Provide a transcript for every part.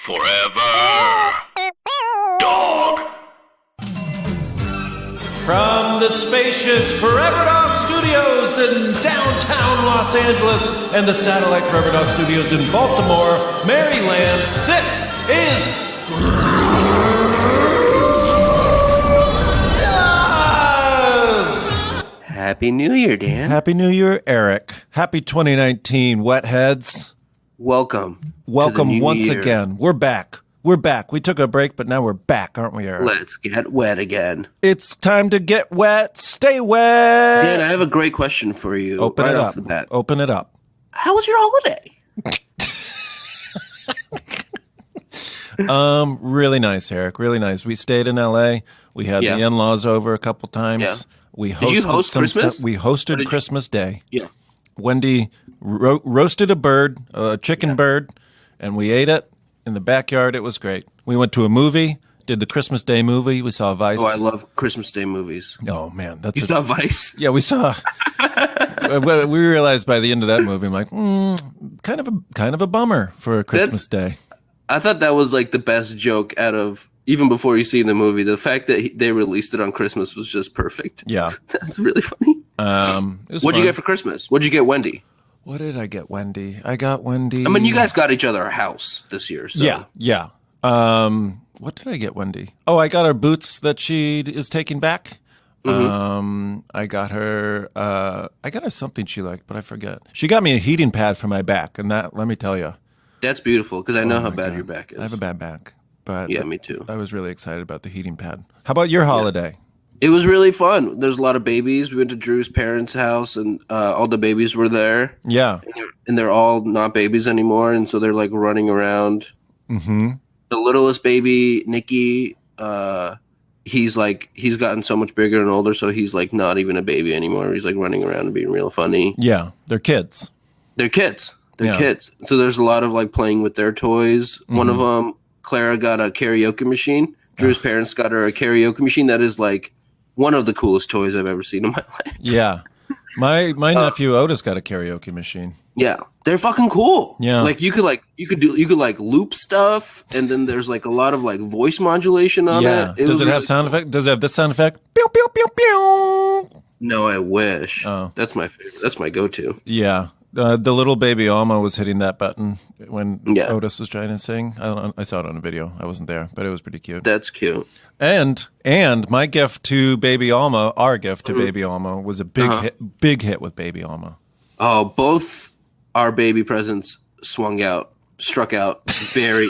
Forever. Dog. From the spacious Forever Dog Studios in downtown Los Angeles and the satellite Forever Dog Studios in Baltimore, Maryland, this is Happy New Year, Dan. Happy New Year, Eric. Happy 2019, Wetheads. Welcome once again. We're back. We took a break, but now we're back, aren't we, Eric? Let's get wet again. It's time to get wet. Stay wet. Dan, I have a great question for you. Open right it off up. the bat. Open it up. How was your holiday? Really nice, Eric. Really nice. We stayed in LA. We had the in-laws over a couple times. Yeah. We hosted Did you host Christmas? We hosted Christmas Day. Yeah. Wendy roasted a bird, a chicken bird, and we ate it in the backyard. It was great. We went to a movie, did the Christmas Day movie. We saw Vice. Oh, I love Christmas Day movies. Oh, man. You saw Vice? Yeah, we saw. We realized by the end of that movie, I'm like, kind of a bummer for a Christmas Day. I thought that was like the best joke out of, even before you see the movie, the fact that they released it on Christmas was just perfect. Yeah. That's really funny. What'd you get for Christmas? What'd you get Wendy? What did I get Wendy? I got Wendy. I mean, you guys got each other a house this year. So. Yeah. What did I get Wendy? Oh, I got her boots that she is taking back. Mm-hmm. I got her something she liked, but I forget. She got me a heating pad for my back, and that, let me tell you. That's beautiful, because I know how bad your back is. I have a bad back. But yeah, me too. I was really excited about the heating pad. How about your holiday? It was really fun. There's a lot of babies. We went to Drew's parents' house, and all the babies were there. Yeah. And they're all not babies anymore, and so they're like running around. Mm-hmm. The littlest baby, Nikki, he's gotten so much bigger and older, so he's like not even a baby anymore. He's like running around and being real funny. Yeah, they're kids. They're kids. So there's a lot of like playing with their toys. Mm-hmm. One of them, Clara, got a karaoke machine. Drew's parents got her a karaoke machine that is like one of the coolest toys I've ever seen in my life. Yeah. My nephew Otis got a karaoke machine. Yeah. They're fucking cool. Yeah. Like you could loop stuff, and then there's like a lot of like voice modulation on it. Does it have sound effect? Does it have this sound effect? Pew pew pew pew. No, I wish. Oh. That's my favorite. That's my go-to. Yeah. The little baby Alma was hitting that button when Otis was trying to sing. I saw it on a video. I wasn't there, but it was pretty cute. That's cute. And my gift to baby Alma, our gift to baby Alma, was a big hit with baby Alma. Oh, both our baby presents struck out very,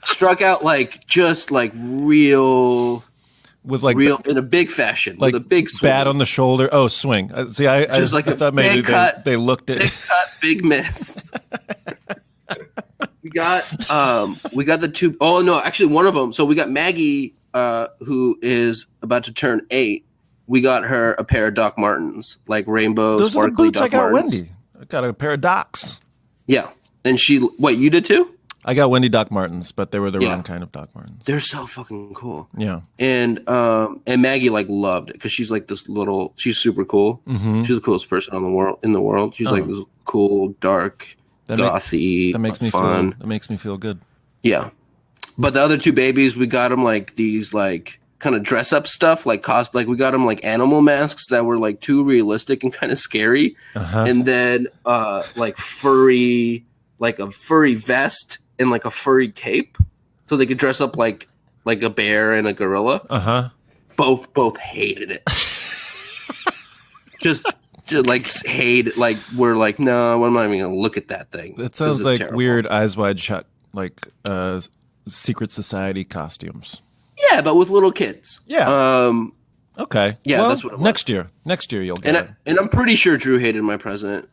struck out like real. With like real in a big fashion, like with a big swing. Bat on the shoulder. Oh, swing! See, I thought maybe they looked at big cut, big miss. we got the two. Oh no, actually one of them. So we got Maggie, who is about to turn 8. We got her a pair of Doc Martens, like rainbow Those sparkly are the boots Doc I got Martens. Wendy. I got a pair of Docs. Yeah, and wait, you did too? I got Wendy Doc Martens, but they were the wrong kind of Doc Martens. They're so fucking cool. Yeah. And Maggie like loved it because she's like this little. She's super cool. Mm-hmm. She's the coolest person in the world. She's like this cool, dark, gothy. That makes me fun. That makes me feel good. Yeah. But the other two babies, we got them like these like kind of dress up stuff, like we got them like animal masks that were like too realistic and kind of scary, and then like a furry vest. And like a furry cape, so they could dress up like a bear and a gorilla. Both hated it. just like hate. Like we're like, no, I'm not even gonna look at that thing. That sounds like terrible. Weird Eyes Wide Shut, like secret society costumes. Yeah, but with little kids. Yeah. Okay. Yeah, well, that's what it was. Next year you'll get it. And I'm pretty sure Drew hated my present.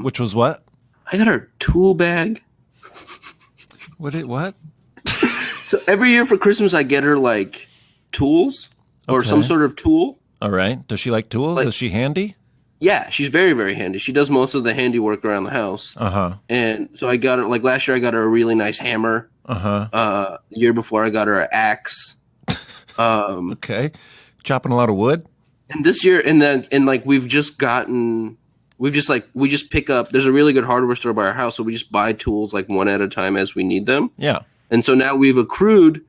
Which was what? I got her tool bag. What? So every year for Christmas, I get her like tools or some sort of tool. All right. Does she like tools? Is she handy? Yeah, she's very, very handy. She does most of the handiwork around the house. And so I got her like last year. I got her a really nice hammer. The year before, I got her an axe. Okay, chopping a lot of wood. And this year, and like we've we just pick up. There's a really good hardware store by our house, so we just buy tools like one at a time as we need them. Yeah. And so now we've accrued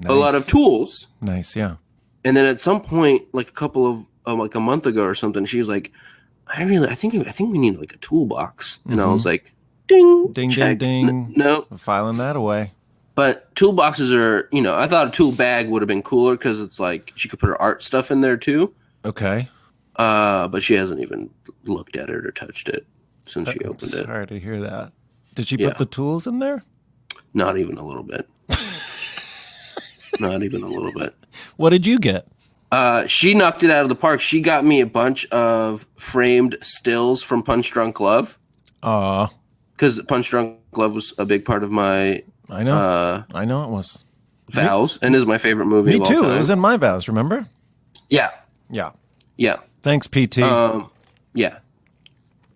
a lot of tools. Nice, yeah. And then at some point, like a month ago or something, she was like, I think we need like a toolbox. And I was like, ding, ding, check. ding, ding. No, filing that away. But toolboxes are, I thought a tool bag would have been cooler because it's like she could put her art stuff in there too. Okay. But she hasn't even looked at it or touched it since she opened it. Sorry to hear that. Did she put the tools in there? Not even a little bit. Not even a little bit. What did you get? She knocked it out of the park. She got me a bunch of framed stills from Punch Drunk Love. Because Punch Drunk Love was a big part of my... I know. I know it was. Vows, and is my favorite movie of all Me too. time. It was in my vows, remember? Yeah. Yeah. Yeah. Thanks, PT. Yeah.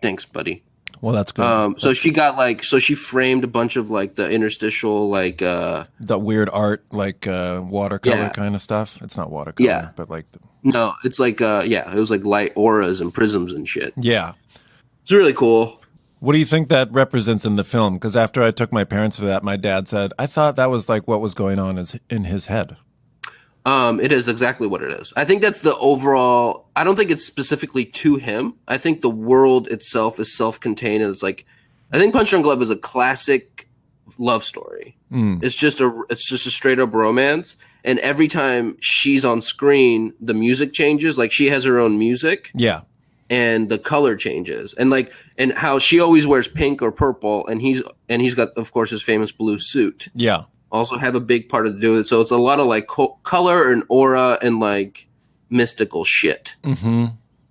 Thanks, buddy. Well, that's good. So she got she framed a bunch of like the interstitial the weird art, like watercolor kind of stuff. It's not watercolor, but like no, it's like it was like light auras and prisms and shit. Yeah. It's really cool. What do you think that represents in the film? Because after I took my parents to that, my dad said, I thought that was like what was going on in his head. It is exactly what it is. I think that's the overall. I don't think it's specifically to him. I think the world itself is self-contained, and it's like, I think Punch Drunk Love is a classic love story. It's just a straight up romance, and every time she's on screen, the music changes. Like she has her own music. Yeah. And the color changes, and how she always wears pink or purple, and he's got, of course, his famous blue suit. Yeah, also have a big part to do with it. So it's a lot of like color and aura and like mystical shit,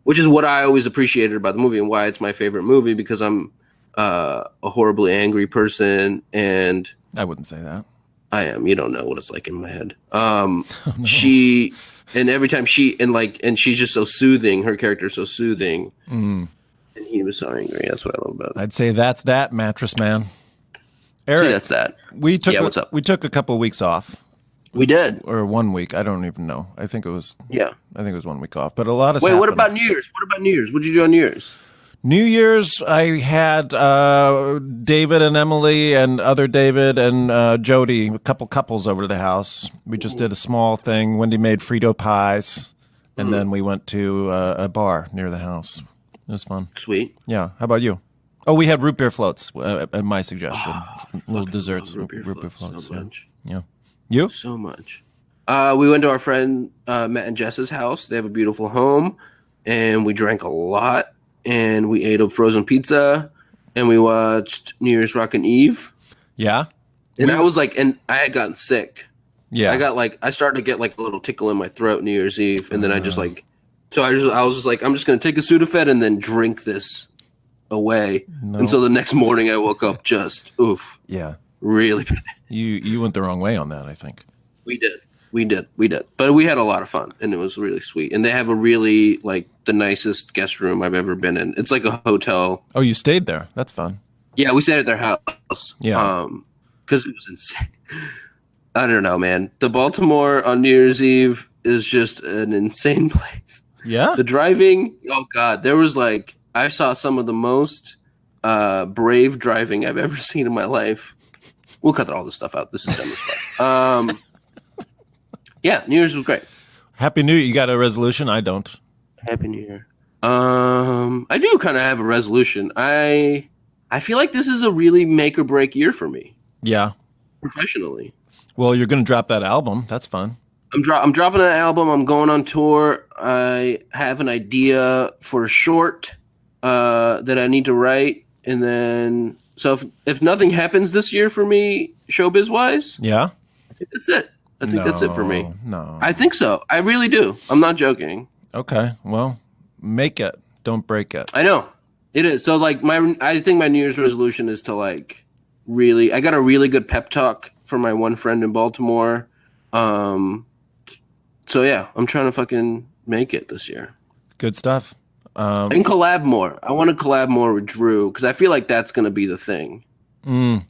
which is what I always appreciated about the movie and why it's my favorite movie, because I'm a horribly angry person, and I wouldn't say that. I am. You don't know what it's like in my head. She. And every time and she's just so soothing. Her character's so soothing. And he was so angry. That's what I love about it. I'd say that's that, Mattress Man. Eric, see, that's that. What's up? We took a couple of weeks off. We did. Or 1 week. I don't even know. I think it was 1 week off. But a lot of Wait, what about New Year's? What did you do on New Year's? New Year's, I had David and Emily and other David and Jody, a couple couples over to the house. We just did a small thing. Wendy made Frito pies, and then we went to a bar near the house. It was fun. Sweet. Yeah. How about you? Oh, we had root beer floats at my suggestion. Little desserts, root beer floats. So much. Yeah. You? So much. We went to our friend Matt and Jess's house. They have a beautiful home, and we drank a lot. And we ate a frozen pizza, and we watched New Year's Rockin' Eve. Yeah. And I had gotten sick. Yeah. I started to get like a little tickle in my throat New Year's Eve. And then I was just like, I'm just going to take a Sudafed and then drink this away. No. And so the next morning I woke up just, yeah, really bad. You went the wrong way on that, I think. We did. But we had a lot of fun, and it was really sweet. And they have a really, like, the nicest guest room I've ever been in. It's like a hotel. Oh, you stayed there. That's fun. Yeah, we stayed at their house. Yeah. Because it was insane. I don't know, man. The Baltimore on New Year's Eve is just an insane place. Yeah? The driving, oh, God. There was, like, I saw some of the most brave driving I've ever seen in my life. We'll cut all this stuff out. This is dumb as fuck. Yeah, New Year's was great. Happy New Year. You got a resolution? I don't. Happy New Year. I do kind of have a resolution. I feel like this is a really make or break year for me. Yeah. Professionally. Well, you're going to drop that album. That's fun. I'm dropping an album. I'm going on tour. I have an idea for a short that I need to write. And then, so if nothing happens this year for me, showbiz wise, I think that's it. I think that's it for me. No. I think so. I really do. I'm not joking. Okay. Well, make it. Don't break it. I know. It is. So, like, I think my New Year's resolution is to, like, really... I got a really good pep talk from my one friend in Baltimore. So, yeah. I'm trying to fucking make it this year. Good stuff. And collab more. I want to collab more with Drew, because I feel like that's going to be the thing.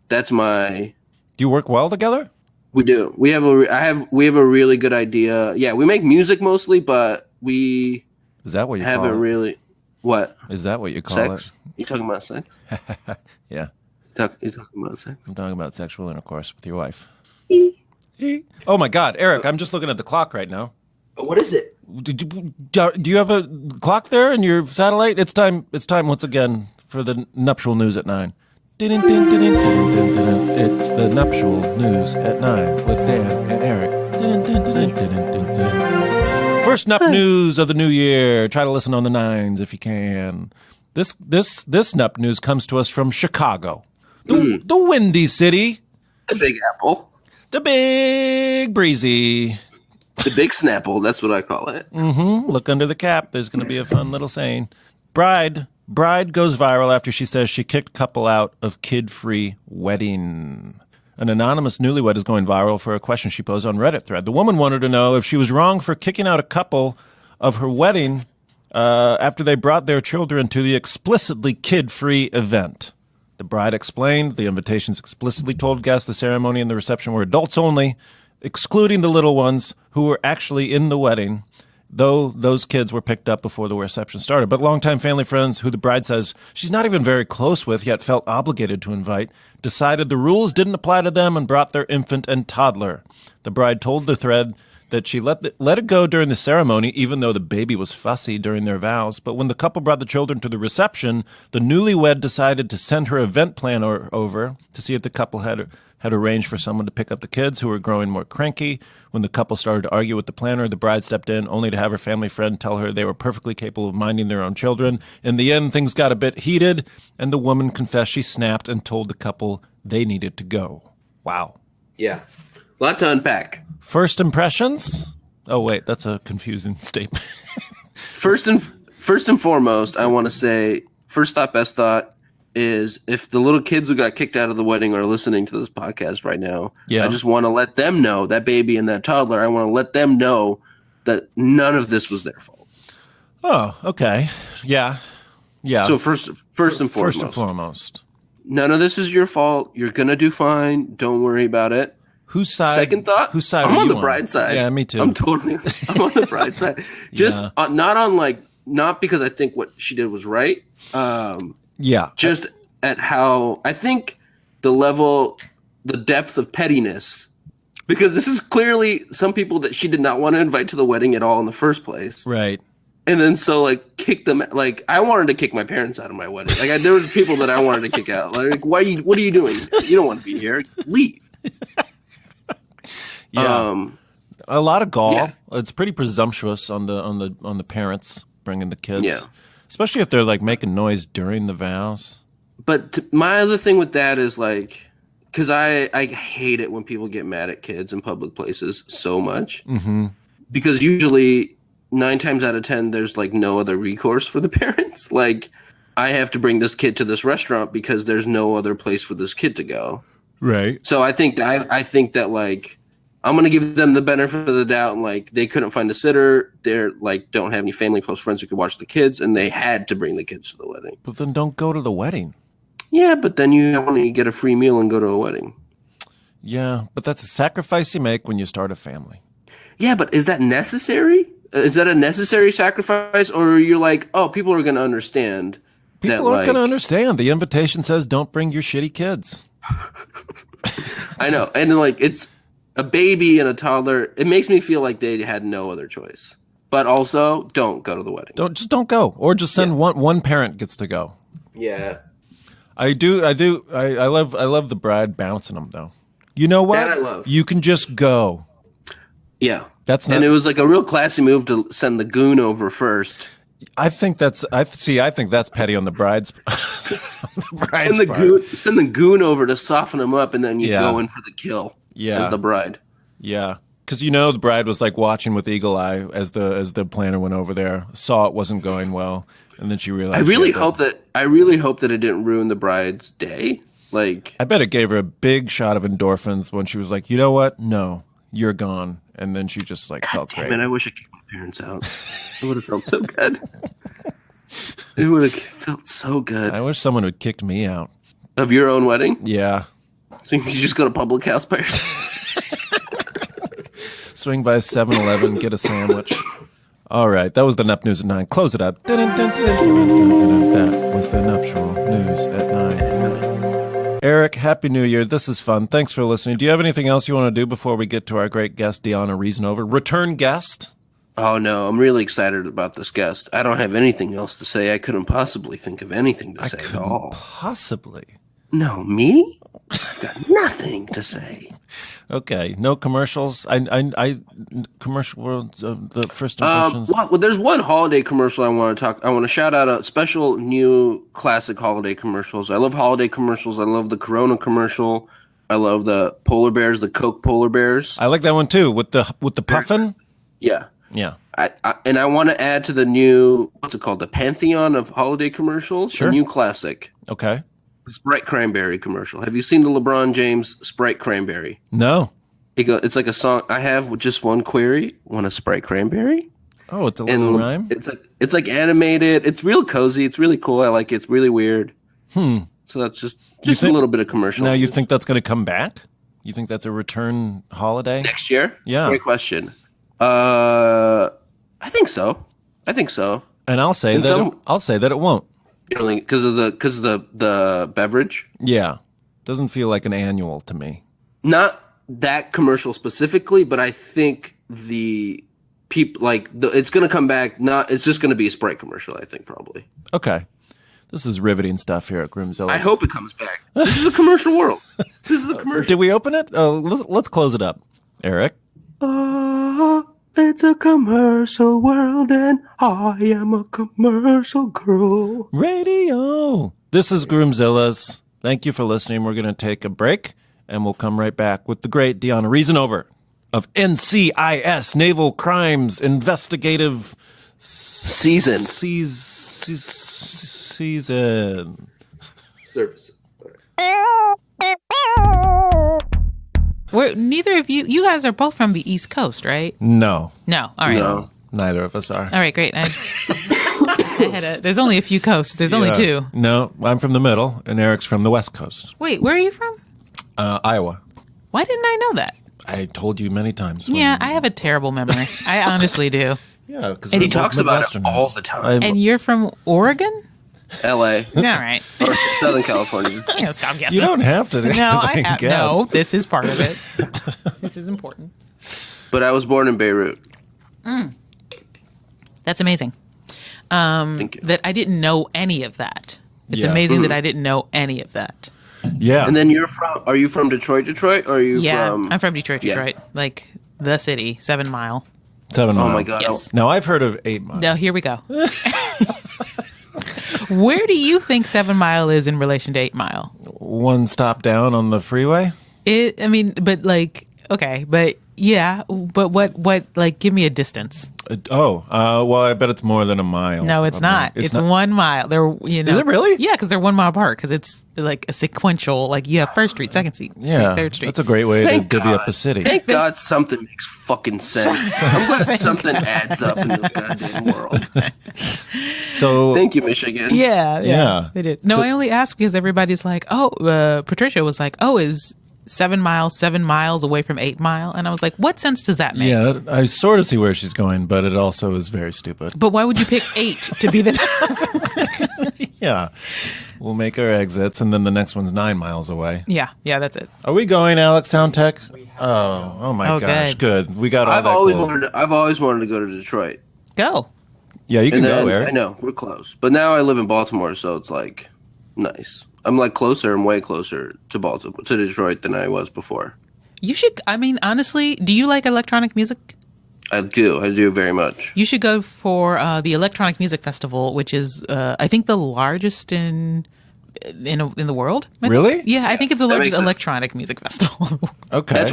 That's my... Do you work well together? We do. We have a really good idea. Yeah, we make music mostly, but we is that what you haven't call it? Really. What? Is that what you call Sex? You talking about sex? it? Yeah. You talking about sex? I'm talking about sexual intercourse with your wife. Oh my God, Eric! I'm just looking at the clock right now. What is it? Do you have a clock there in your satellite? It's time. It's time once again for the nuptial news at 9. It's the nuptial news at 9 with Dan and Eric. First nup news of the new year. Try to listen on the 9s if you can. This nup news comes to us from Chicago, the windy city, The Big Apple. the big breezy. The Big Snapple. That's what I call it. Look under the cap. There's going to be a fun little saying. Bride goes viral after she says she kicked couple out of kid-free wedding. An anonymous newlywed is going viral for a question she posed on Reddit thread. The woman wanted to know if she was wrong for kicking out a couple of her wedding after they brought their children to the explicitly kid-free event. The bride explained the invitations explicitly told guests the ceremony and the reception were adults only, excluding the little ones who were actually in the wedding, though those kids were picked up before the reception started. But longtime family friends, who the bride says she's not even very close with, yet felt obligated to invite, decided the rules didn't apply to them and brought their infant and toddler. The bride told the thread that she let it go during the ceremony, even though the baby was fussy during their vows. But when the couple brought the children to the reception, the newlywed decided to send her event planner over to see if the couple had arranged for someone to pick up the kids, who were growing more cranky. When the couple started to argue with the planner, the bride stepped in, only to have her family friend tell her they were perfectly capable of minding their own children. In the end, things got a bit heated, and the woman confessed she snapped and told the couple they needed to go. Wow. Yeah. A lot to unpack. First impressions? Oh, wait, that's a confusing statement. First and foremost, I want to say, first thought, best thought, is if the little kids who got kicked out of the wedding are listening to this podcast right now, I just want to let them know, that baby and that toddler, I want to let them know that none of this was their fault. Oh, okay. Yeah. So first and foremost, none of this is your fault. You're going to do fine. Don't worry about it. Whose side? Second thought, whose side I'm are on you the bride's side. Yeah, me too. I'm on the bride's side. Just not because I think what she did was right. Just at how I think the depth of pettiness, because this is clearly some people that she did not want to invite to the wedding at all in the first place. Right. And then kick them, I wanted to kick my parents out of my wedding. There was people that I wanted to kick out. What are you doing? You don't want to be here. Leave. Yeah. A lot of gall. Yeah. It's pretty presumptuous on the parents bringing the kids. Yeah. Especially if they're making noise during the vows. But my other thing with that is because I hate it when people get mad at kids in public places so much. Mm-hmm. Because usually 9 times out of 10, there's no other recourse for the parents. I have to bring this kid to this restaurant because there's no other place for this kid to go. Right. So I think that I'm going to give them the benefit of the doubt, and they couldn't find a sitter. They're don't have any family, close friends who could watch the kids, and they had to bring the kids to the wedding. But then don't go to the wedding. Yeah, but then you only get a free meal and go to a wedding. Yeah, but that's a sacrifice you make when you start a family. Yeah, but is that necessary? Is that a necessary sacrifice, or you're oh, people are going to understand? People aren't going to understand. The invitation says, "Don't bring your shitty kids." I know, and it's a baby and a toddler. It makes me feel like they had no other choice. But also, don't go to the wedding. Don't go, or just send one parent gets to go. Yeah, I do. I love the bride bouncing them though. You know what? That I love. You can just go. Yeah, that's not. And it was a real classy move to send the goon over first. I think that's petty on the bride's. Send the goon over to soften him up, and then you go in for the kill. Yeah, as the bride. Yeah, because the bride was watching with eagle eye as the planner went over there, saw it wasn't going well, and then she realized. I really hope that it didn't ruin the bride's day. I bet it gave her a big shot of endorphins when she was like, you know what? No, you're gone, and then she just felt great. Man, I wish I kicked my parents out. It would have felt so good. It would have felt so good. I wish someone had kicked me out of your own wedding. Yeah. So you just go to public house by yourself. Swing by a 7-Eleven, get a sandwich. All right, that was the Nup News at 9. Close it up. That was the nuptial news at 9. Eric, Happy New Year. This is fun. Thanks for listening. Do you have anything else you want to do before we get to our great guest, Diona Reasonover? Return guest? Oh, no, I'm really excited about this guest. I don't have anything else to say. I couldn't possibly think of anything to say at all. Possibly. No, me? I've got nothing to say. Okay, no commercials. I commercial world. The first impressions. Well, there's one holiday commercial I want to talk. I want to shout out a special new classic holiday commercials. I love holiday commercials. I love the Corona commercial. I love the polar bears, the Coke polar bears. I like that one too with the puffin. Yeah. Yeah. And I want to add to the new, what's it called, the pantheon of holiday commercials. Sure. A new classic. Okay. Sprite Cranberry commercial. Have you seen the LeBron James Sprite Cranberry? No. It's like a song. I have with just one query. Want a Sprite Cranberry? Oh, it's a little rhyme. It's like animated. It's real cozy. It's really cool. I like it. It's really weird. So that's just a little bit of commercial. Now you think that's going to come back? You think that's a return holiday next year? Yeah. Great question. I think so. And I'll say that it won't. Because of the beverage. Yeah, doesn't feel like an annual to me. Not that commercial specifically, but I think the people it's going to come back. It's just going to be a Sprite commercial. I think probably. Okay, this is riveting stuff here at Groomzilla. I hope it comes back. This is a commercial world. This is a commercial. Did we open it? Let's close it up, Eric. It's a commercial world, and I am a commercial girl. Radio. This is Groomzilla's. Thank you for listening. We're going to take a break, and we'll come right back with the great Diona Reasonover of NCIS, Naval Crimes Investigative Season. Season. Services. Neither of you guys are both from the East Coast, right? No. No. All right. No. Neither of us are. All right, great. There's only a few coasts. There's only two. No, I'm from the middle, and Eric's from the West Coast. Wait, where are you from? Iowa. Why didn't I know that? I told you many times. Yeah, I have a terrible memory. I honestly do. Yeah, because he talks about it all the time. And you're from Oregon? L.A. All right. Or Southern California. I'm going to stop guessing. You don't have to. No, I have. guess. No, this is part of it. This is important. But I was born in Beirut. That's amazing. Thank you. That I didn't know any of that. It's Yeah. amazing that I didn't know any of that. Yeah. And then are you from Detroit, or are you from? I'm from Detroit, Yeah. Detroit. Like the city, 7 Mile. 7 Mile. Oh my God. Yes. No, I've heard of 8 Mile. Now, here we go. Where do you think 7 Mile is in relation to 8 Mile? One stop down on the freeway? But like, give me a distance. Well, I bet it's more than a mile. No, it's not. It's not? 1 mile. Is it really? Yeah, because they're 1 mile apart. Because it's like a sequential. Like you have First Street, Second Street, Yeah, Third Street. that's a great way Thank to divvy up God. a city. Thank God something makes fucking sense. I'm glad something adds up in this goddamn world. So, Thank you, Michigan. Yeah, they did. No, I only asked because everybody's like, Patricia was like, is 7 miles away from 8 Mile? And I was like, what sense does that make? yeah, I sort of see where she's going, but it also is very stupid. But why would you pick 8 to be the... Yeah. We'll make our exits, and then the next one's 9 miles away. Yeah, that's it. Are we going, Alex Sound Tech? Oh my gosh, good. We got all I've that always gold. wanted to go to Detroit. Go. Yeah, you can And go, then, Eric. I know we're close, but now I live in Baltimore, so it's like nice. I'm like closer. I'm way closer to Baltimore, to Detroit than I was before. You should, honestly, do you like electronic music? I do very much. You should go for the Electronic Music Festival, which is, I think, the largest in the world. I think. Really? Yeah, I think it's the That largest makes sense. electronic music festival. Okay. That's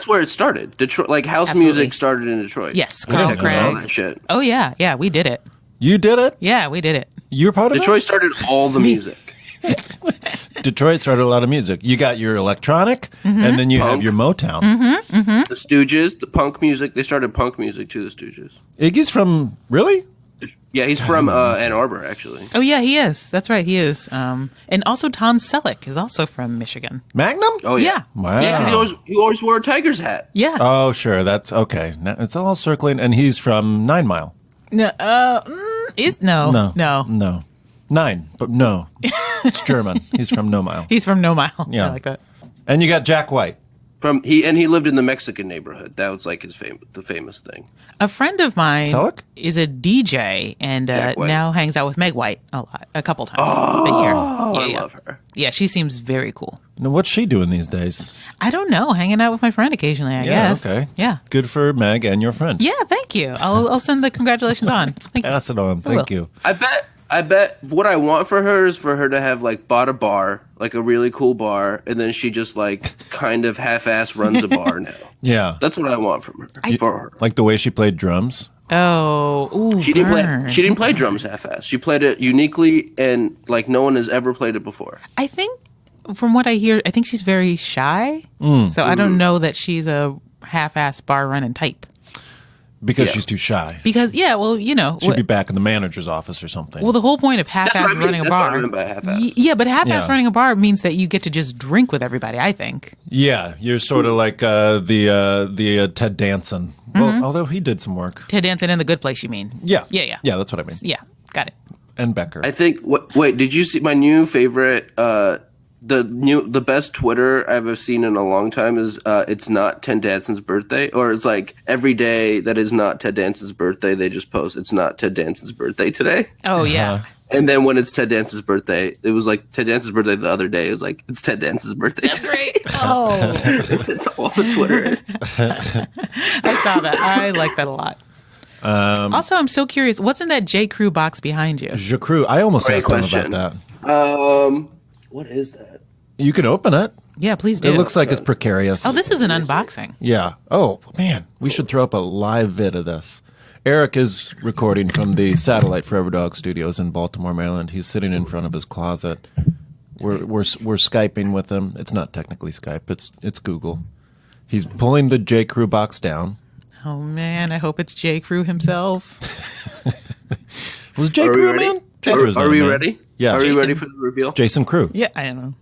where it started. Detroit, like house Absolutely. music started in Detroit. Yes, I didn't Carl know Craig. All that shit. Oh yeah, we did it. You did it? Yeah, we did it. You're part of Detroit started all the music. it? Detroit started a lot of music. You got your electronic, and then you have Punk. your Motown. The Stooges, the punk music. They started punk music too. The Stooges. Iggy's from, really? Yeah, he's from Ann Arbor, actually. Oh yeah, he is. That's right, he is. And also Tom Selleck is also from Michigan. Magnum? Oh yeah. Wow. Yeah, 'cause he always wore a Tiger's hat. Yeah. Oh, sure. That's okay. Now, it's all circling, and he's from 9 Mile. No, no. No. 9, but no. It's German. He's from No Mile. He's from No Mile. Yeah. I like that. And you got Jack White. He lived in the Mexican neighborhood. That was like the famous thing. A friend of mine Selleck? is a DJ and now hangs out with Meg White a couple times a year. I love her. Yeah, she seems very cool. Now, what's she doing these days? I don't know, hanging out with my friend occasionally, I guess. Okay. Yeah. Good for Meg and your friend. Yeah, thank you. I'll send the congratulations on. Thank you. Pass it on. Thank will. you. I bet what I want for her is for her to have like bought a bar, like a really cool bar, and then she just like kind of half-ass runs a bar now. Yeah. That's what I want from her. For her. Like the way she played drums. Oh, ooh, She burn. didn't play drums half-ass. She played it uniquely and like no one has ever played it before. I think, from what I hear, I think she's very shy. So I don't know that she's a half-ass bar running type. Because she's too shy. Because, well, you know. She'd be back in the manager's office or something. Well, the whole point of half-ass running a That's what I bar. mean by half-ass. Yeah, but half-ass Yeah. running a bar means that you get to just drink with everybody, I think. Yeah, you're sort of like the Ted Danson. Well, although he did some work. Ted Danson in The Good Place, you mean? Yeah. Yeah. Yeah, that's what I mean. Yeah, got it. And Becker. I think. Wait, did you see my new favorite? The best Twitter I've ever seen in a long time is it's not Ted Danson's birthday, or it's like every day that is not Ted Danson's birthday, they just post it's not Ted Danson's birthday today. Oh, yeah. And then when it's Ted Danson's birthday, it was like Ted Danson's birthday the other day. It was like it's Ted Danson's birthday. That's today. great. Oh, That's all the Twitter is. I saw that. I like that a lot. Also, I'm so curious. What's in that J. Crew box behind you? Je Crew. I almost Great asked him question. about that. What is that? You can open it. Yeah, please do. It looks like it's precarious. Oh, this is an unboxing. Yeah. Oh, man. We should throw up a live vid of this. Eric is recording from the Satellite Forever Dog Studios in Baltimore, Maryland. He's sitting in front of his closet. We're Skyping with him. It's not technically Skype. It's Google. He's pulling the J. Crew box down. Oh, man. I hope it's J. Crew himself. Was J. Are we Crew, ready? man? J. Crew's not Are a we man. ready? Yeah. Are we Jason. ready for the reveal? Jason Crew. Yeah, I don't know.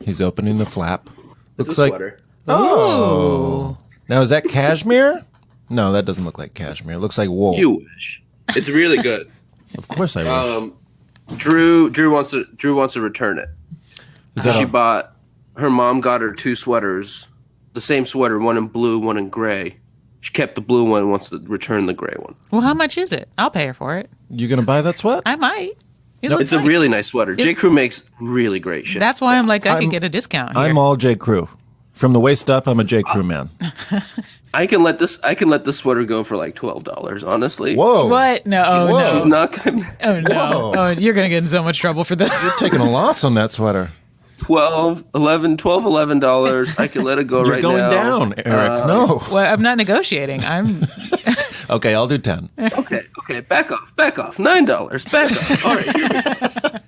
He's opening the flap. It's Looks a like. sweater. Oh. Now, is that cashmere? No, that doesn't look like cashmere. It looks like wool. You wish. It's really good. Of course I wish. Drew wants to return it. Is that Her mom got her 2 sweaters, the same sweater, one in blue, one in gray. She kept the blue one and wants to return the gray one. Well, how much is it? I'll pay her for it. you going to buy that sweat? I might. It's a really nice sweater. J. Crew makes really great shit. That's why I'm like, I could get a discount here. I'm all J. Crew. From the waist up, I'm a J. Crew man. I can let this sweater go for like $12, honestly. Whoa. What? No, oh, Whoa. no. She's not gonna Oh, no. Whoa. Oh, you're going to get in so much trouble for this. Taking a loss on that sweater. $11. I can let it go You're right going now. down, Eric. No. Well, I'm not negotiating. I'm. Okay, I'll do 10. Okay, back off. $9, back off. All right.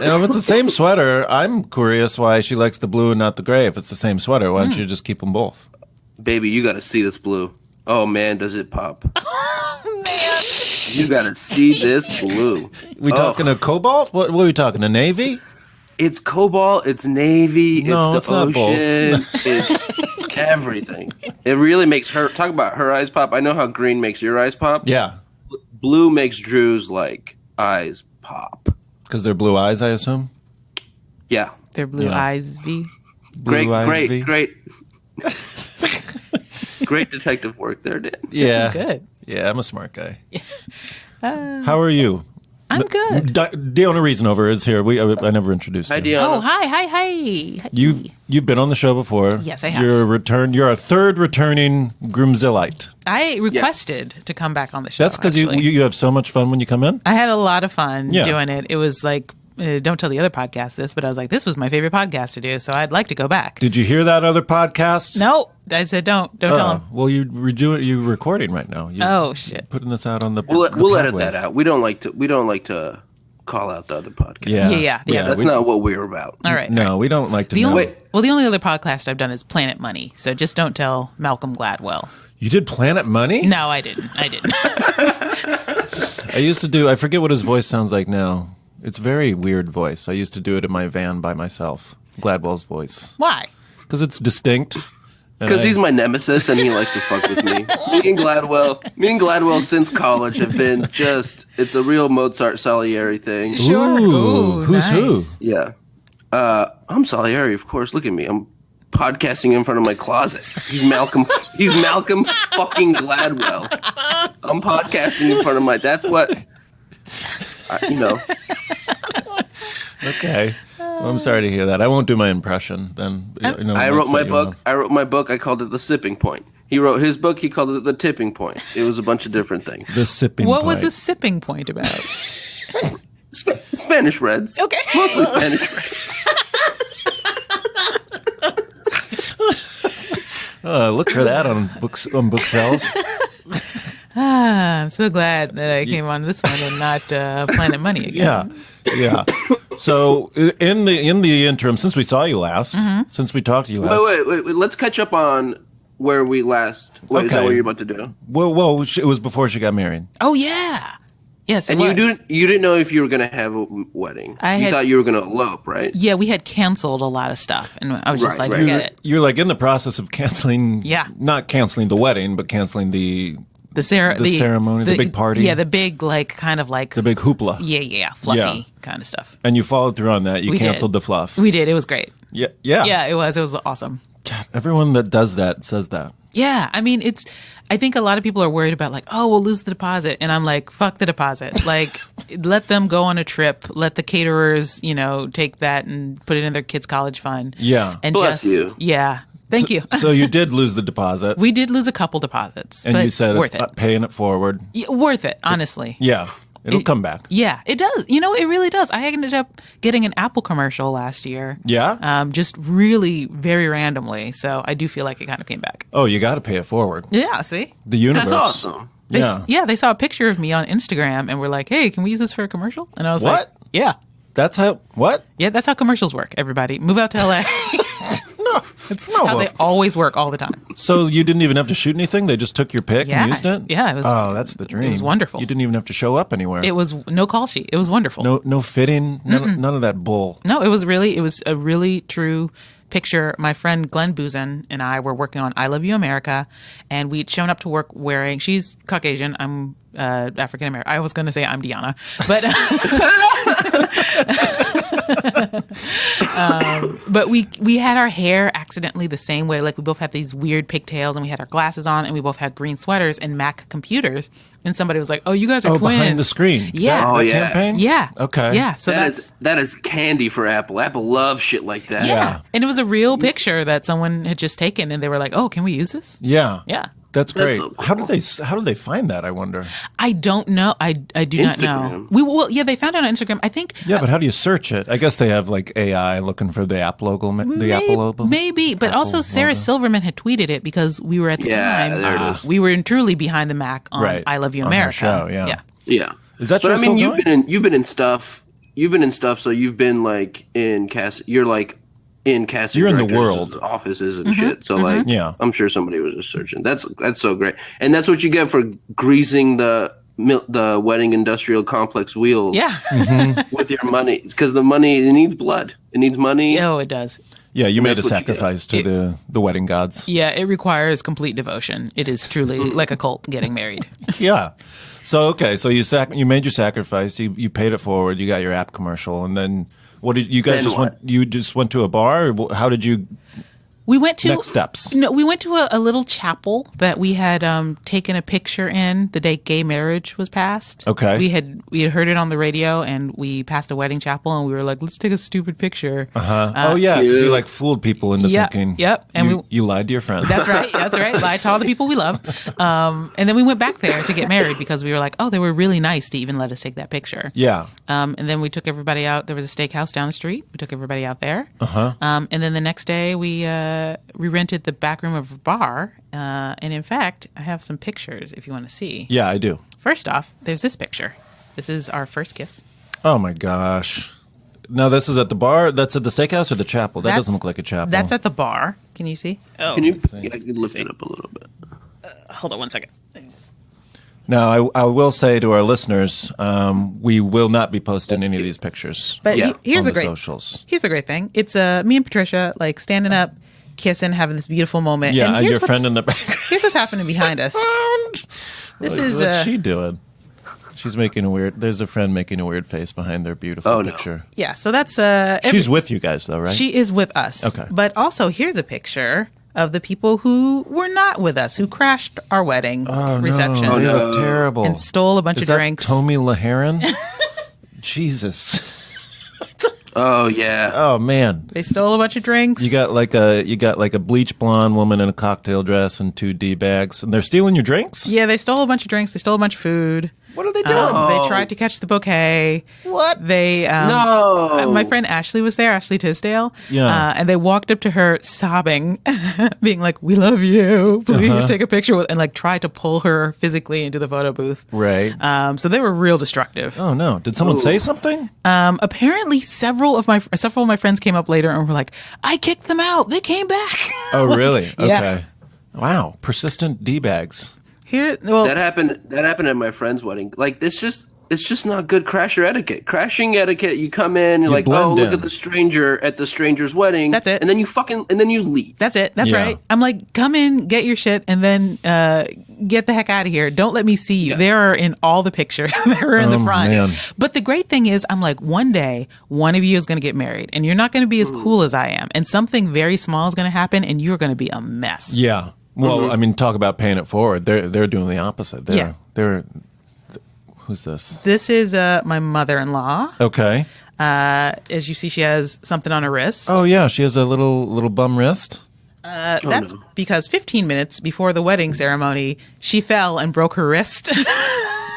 And if it's the same sweater, I'm curious why she likes the blue and not the gray. If it's the same sweater, why don't you just keep them both? Baby, you got to see this blue. Oh man, does it pop? Oh, man. You got to see this blue. We talking a cobalt? What are we talking, a navy? It's cobalt, it's navy, No, it's it's not the both. ocean, it's everything. It really makes her talk about her eyes pop. I know how green makes your eyes pop. Yeah. Blue makes Drew's like eyes pop. Because they're blue eyes, I assume? Yeah. They're blue Yeah. eyes, V. Blue eyes, V? Great. Great detective work there, Dan. Yeah. This is good. Yeah, I'm a smart guy. How are you? I'm good. Diona Reasonover is here. I never introduced Hi, you. Diona. Oh, hi. You've been on the show before. Yes, I have. You're a third returning Groomzillite. I requested to come back on the show. That's because you have so much fun when you come in? I had a lot of fun Yeah. doing it. It was like, don't tell the other podcast this, but I was like, this was my favorite podcast to do, so I'd like to go back. Did you hear that other podcast? No, I said don't tell him. Well, you're recording right now. Oh shit! Putting this out on the We'll edit podwaves. that out. We don't like to call out the other podcast. Yeah. Yeah. That's not what we're about. All right. No, we don't like to The know. only, well, the only other podcast I've done is Planet Money, so just don't tell Malcolm Gladwell. You did Planet Money? No, I didn't. I used to do, I forget what his voice sounds like now. It's a very weird voice. I used to do it in my van by myself. Gladwell's voice. Why? Because it's distinct Because he's my nemesis and he likes to fuck with me. Me and Gladwell since college have been it's a real Mozart Salieri thing. Sure. Ooh, who's nice. who? Yeah. I'm Salieri, of course. Look at me. I'm podcasting in front of my closet. He's Malcolm fucking Gladwell. I'm podcasting in front of that's what, Okay. Well, I'm sorry to hear that. I won't do my impression then. I wrote my book. I called it The Sipping Point. He wrote his book. He called it The Tipping Point. It was a bunch of different things. The sipping What point. was the sipping point about? Spanish Reds. Okay. Mostly Spanish Reds. Look for that on bookshelves. I'm so glad that I came on this one and not Planet Money again. Yeah. So in the interim, since we saw you last, since we talked to you last, Wait. Let's catch up on where we last. Wait, is that Okay. what you're about to do? well, it was before she got married. Oh yeah. Yes, it And was. you didn't know if you were going to have a wedding. You thought you were going to elope, right? Yeah, we had canceled a lot of stuff, and I was just Right, like, right. forget it. You're like in the process of canceling. Yeah. Not canceling the wedding, but canceling the ceremony, the big party. Yeah, the big kind of like big hoopla. Yeah, fluffy Yeah. kind of stuff. And you followed through on that. You We canceled did. the fluff. We did. It was great. Yeah. Yeah, it was. It was awesome. God, everyone that does that says that. Yeah, I mean, I think a lot of people are worried about like, oh, we'll lose the deposit, and I'm like, fuck the deposit. Like, let them go on a trip. Let the caterers, take that and put it in their kids' college fund. Yeah. and Bless just you. yeah. Thank you. So you did lose the deposit. We did lose a couple deposits, and but you said worth it. Paying it forward. Yeah, worth it, honestly. Yeah. It'll come back. Yeah, it does. It really does. I ended up getting an Apple commercial last year. Yeah? Just really very randomly. So I do feel like it kind of came back. Oh, you got to pay it forward. Yeah, see? The universe. That's awesome. They saw a picture of me on Instagram and were like, hey, can we use this for a commercial? And I was What? like, yeah. That's how, what? Yeah, that's how commercials work, everybody. Move out to LA. No, it's no. How they always work all the time. So you didn't even have to shoot anything? They just took your pic Yeah. and used it? Yeah, it was- Oh, that's the dream. it was wonderful. You didn't even have to show up anywhere. It was no call sheet. It was wonderful. no fitting, none of that bull. No, it was a really true picture. My friend Glenn Boozin and I were working on I Love You America, and we'd shown up to work wearing, she's Caucasian, I'm African American. I was going to say I'm Diona, but but we had our hair accidentally the same way. Like we both had these weird pigtails, and we had our glasses on, and we both had green sweaters and Mac computers. And somebody was like, "Oh, you guys are twins." Behind the screen. Yeah. That Oh, yeah. campaign? Yeah. Okay. Yeah. So That is candy for Apple. Apple loves shit like that. yeah. And it was a real picture that someone had just taken, and they were like, "Oh, can we use this?" Yeah. Yeah. That's great. so cool. How did they find that, I wonder? I don't know. I do not know. Instagram. They found it on Instagram. I think. Yeah, but how do you search it? I guess they have like AI looking for the app logo. Apple logo. Maybe, but Apple also Sarah logo. Silverman had tweeted it because we were at the Yeah, time. there it is. We were truly behind the Mac on Right. I Love You On her America. show, yeah. Yeah. Is that But show I mean, still you've been in stuff. You've been in stuff. So you've been like in Cass. You're like in casting. You're in the directors' world. offices and shit. So like, Yeah. I'm sure somebody was just searching. That's so great, and that's what you get for greasing the wedding industrial complex wheels. Yeah. With your money, because the money, it needs blood. It needs money. Oh, it does. Yeah, you made a That's what you get. sacrifice to the wedding gods. Yeah, it requires complete devotion. It is truly like a cult getting married. Yeah. So okay, so you made your sacrifice. You paid it forward. You got your app commercial, and then what did you guys Then just what? went? You just went to a bar. Or how did you? We went to Next steps. No, we went to a little chapel that we had taken a picture in the day gay marriage was passed. Okay. we had heard it on the radio, and we passed a wedding chapel, and we were like, let's take a stupid picture. Oh yeah, because you like fooled people into Yeah, thinking. yep, and you lied to your friends. That's right. Lied to all the people we love. And then we went back there to get married because we were like, oh, they were really nice to even let us take that picture. Yeah. And then we took everybody out. There was a steakhouse down the street. We took everybody out there. Uh-huh. And then the next day we rented the back room of a bar. And in fact, I have some pictures if you want to see. Yeah, I do. First off, there's this picture. This is our first kiss. Oh my gosh. No, this is at the bar. That's at the steakhouse or the chapel. That That's- doesn't look like a chapel. That's at the bar. Can you see? Oh, Can you? Yeah, I can lift it up a little bit. hold on one second. Now, I will say to our listeners, we will not be posting any of these pictures But Yeah, here's on the the great socials. Here's the great thing. It's me and Patricia like standing up, kissing, having this beautiful moment. Yeah, and here's your friend in the back. Here's what's happening behind us. This is What's she doing? She's making a weird. There's a friend making a weird face behind their beautiful picture. Yeah, so that's She's with you guys though, right? She is with us. Okay. But also here's a picture of the people who were not with us, who crashed our wedding reception. No. They look terrible. And stole a bunch Is of that drinks. Tommy Laharan? Jesus. Oh yeah. Oh man. They stole a bunch of drinks. You got like a bleach blonde woman in a cocktail dress and 2 D-bags, and they're stealing your drinks? Yeah, they stole a bunch of drinks. They stole a bunch of food. What are they doing? They tried to catch the bouquet. What? They No. My friend Ashley was there, Ashley Tisdale. Yeah. And they walked up to her sobbing, being like, "We love you. Please take a picture with," and like tried to pull her physically into the photo booth. Right. So they were real destructive. Oh no! Did someone say something? Apparently, several of my friends came up later and were like, "I kicked them out. They came back." Oh Like, really? yeah. Okay. Wow. Persistent D-bags. That happened at my friend's wedding. Like it's just not good crasher etiquette. Crashing etiquette, you come in, you're like, blend oh, look in. at the stranger at the stranger's wedding. That's it. And then you leave. That's it. That's Yeah. right. I'm like, come in, get your shit, and then get the heck out of here. Don't let me see you. Yeah. They are in all the pictures. They're in the Oh, front. man. But the great thing is, I'm like, one day, one of you is going to get married, and you're not going to be as cool as I am. And something very small is going to happen, and you're going to be a mess. Yeah. Well, I mean, talk about paying it forward. They're doing the opposite. They're who's this? This is my mother-in-law. Okay. As you see, she has something on her wrist. Oh yeah, she has a little bum wrist. That's because 15 minutes before the wedding ceremony, she fell and broke her wrist.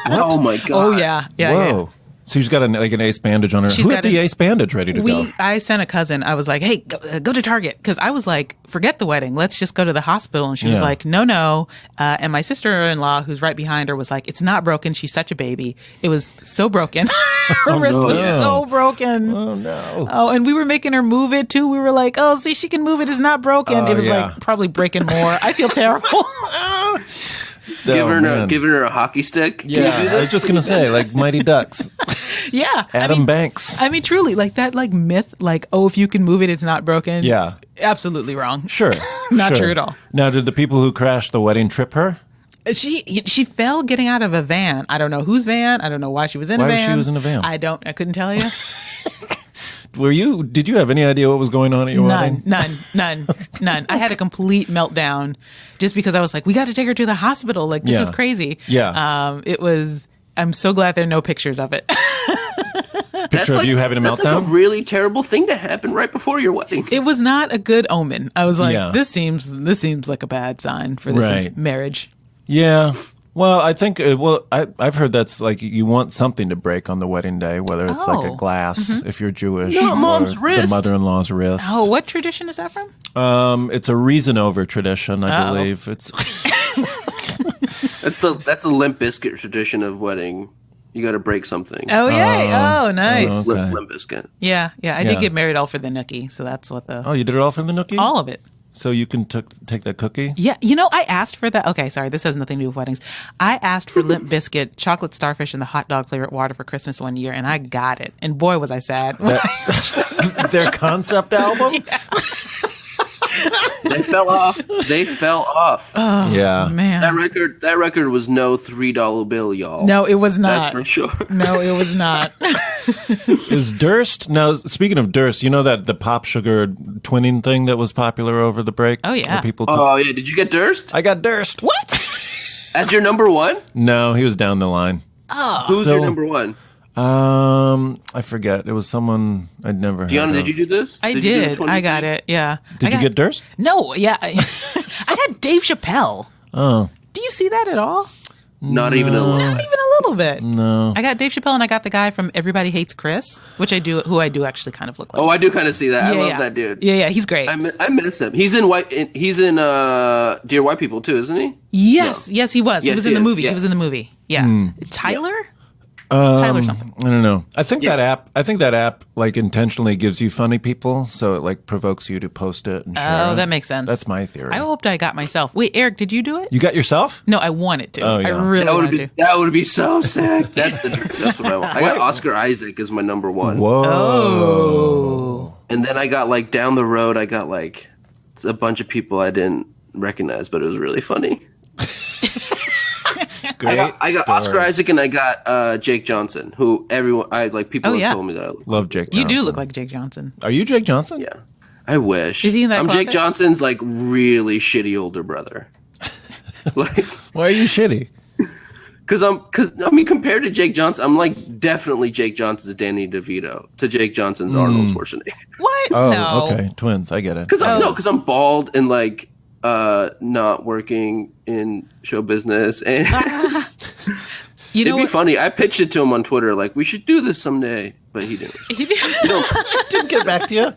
Oh my god. Oh, yeah. Yeah. Whoa. Yeah. So she's got an ace bandage on her. She's Who got had the an- ace bandage ready to go? I sent a cousin. I was like, "Hey, go to Target," because I was like, "Forget the wedding. Let's just go to the hospital." And she was Yeah. like, "No." And my sister-in-law, who's right behind her, was like, "It's not broken. She's such a baby." It was so broken. Her wrist was so broken. Oh no. Oh, and we were making her move it too. We were like, "Oh, see, she can move it. It's not broken." Oh, It was yeah. like probably breaking more. I feel terrible. Giving her a hockey stick. Yeah, I was just gonna say, like Mighty Ducks, Yeah, Adam Banks. I mean, truly, like that, like myth, like, oh, if you can move it, it's not broken. Yeah. Absolutely wrong. Sure, Not sure. true at all. Now, did the people who crashed the wedding trip her? She fell getting out of a van. I don't know whose van. I don't know why she was in a Why van. she was in a van? I couldn't tell you. Did you have any idea what was going on at your wedding? None. I had a complete meltdown just because I was like, we got to take her to the hospital. Like, this Yeah. is crazy. Yeah. I'm so glad there are no pictures of it. Picture of you having a That's like a meltdown? really terrible thing to happen right before your wedding. It was not a good omen. I was like, Yeah. this seems like a bad sign for this Right. marriage. Yeah. Well, I think, I've heard that's like you want something to break on the wedding day, whether it's like a Oh. glass, if you're Jewish, Not mom's or wrist. the mother-in-law's wrist. Oh, what tradition is that from? It's a Reasonover tradition, I Uh-oh. believe. It's That's the Limp Bizkit tradition of wedding. You got to break something. Oh, yay. Oh, nice. Oh. Okay. Limp Bizkit. Yeah. I Yeah. did get married all for the nookie. So that's what Oh, you did it all from the nookie? all of it. So you can take that cookie? Yeah, I asked for that. Okay, sorry, this has nothing to do with weddings. I asked for Limp Biscuit, chocolate starfish, and the hot dog flavored water for Christmas one year, and I got it. And boy, was I sad. Their concept album? They fell off. Yeah. Man, That record was no $3 bill, y'all. no, it was That's not. for sure. No, it was not. Is Durst, now speaking of Durst, you know that the pop sugar twinning thing that was popular over the break? Oh, yeah. Where people took, Oh yeah, did you get Durst? I got Durst. What? As your number one? No, he was down the line. Who's Still- your number one? I forget. It was someone I'd never heard Diona, of. did you do this? I you do the did. 20? I got it. Yeah. Did you get Durst? No. Yeah. I got Dave Chappelle. Oh, Do you see that at all? Not even a little. Not even a little bit. no. I got Dave Chappelle, and I got the guy from Everybody Hates Chris, who I do actually kind of look like. Oh, I do kind of see that. I Yeah, love yeah. that dude. Yeah, he's great. I miss him. He's in Dear White People too, isn't he? Yes, he was. he Yes, was he in the is. movie. Yeah. He was in the movie. Yeah. Tyler? Tyler something. I don't know. I think Yeah. that app like intentionally gives you funny people, so it like provokes you to post it and share Oh, it. that makes sense. That's my theory. I hoped I got myself. Wait, Eric, did you do it? You got yourself? No, I wanted to. Oh, yeah. I really wanted to. That would be so sick. That's what I want. I got Oscar Isaac as my number one. Whoa. Oh. And then I got like down the road, I got like a bunch of people I didn't recognize, but it was really funny. Great. I got Oscar story. Isaac and I got Jake Johnson, who people have told me that I look. Love Jake. You Johnson. do look like Jake Johnson. Are you Jake Johnson? Yeah, I wish. Is he in that I'm closet? Jake Johnson's like really shitty older brother. Like, Why are you shitty? because compared to Jake Johnson, I'm like definitely Jake Johnson's Danny DeVito to Jake Johnson's Arnold Schwarzenegger. What? Oh, no. okay. Twins. I get it. Because I'm bald and like not working in show business, and You know it'd be what? funny. I pitched it to him on Twitter, like we should do this someday, but he didn't. Didn't get back to you.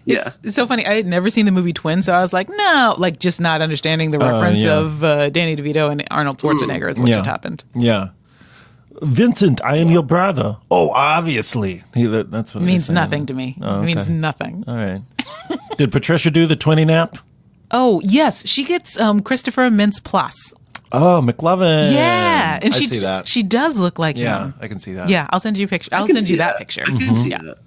Yeah, It's so funny. I had never seen the movie Twins, so I was like, no, like just not understanding the reference yeah. of Danny DeVito and Arnold Schwarzenegger is what Yeah. just happened. Yeah. Vincent, I am your brother. Oh, obviously. That's what It means saying. nothing to me. Oh, It means okay. nothing. All right. Did Patricia do the 20 nap? Oh, yes. She gets Christopher Mintz Plus. Oh, McLovin. Yeah. And I she see that. She does look like Yeah, him. I can see that. Yeah, I'll send you a picture. I'll can send see you that that. picture. I can see Yeah. that.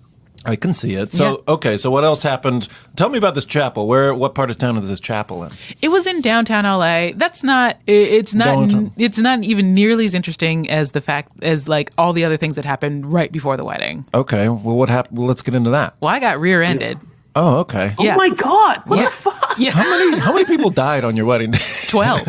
I can see it. So, okay, so what else happened? Tell me about this chapel. What part of town is this chapel in? It was in downtown LA. That's not. It's not. Downtown. It's not even nearly as interesting as the fact as like all the other things that happened right before the wedding. Okay, well, what happened? Well, let's get into that. Well, I got rear-ended. Oh, okay. Yeah. Oh my god! What Yeah. the fuck? Yeah. How many people died on your wedding day? 12.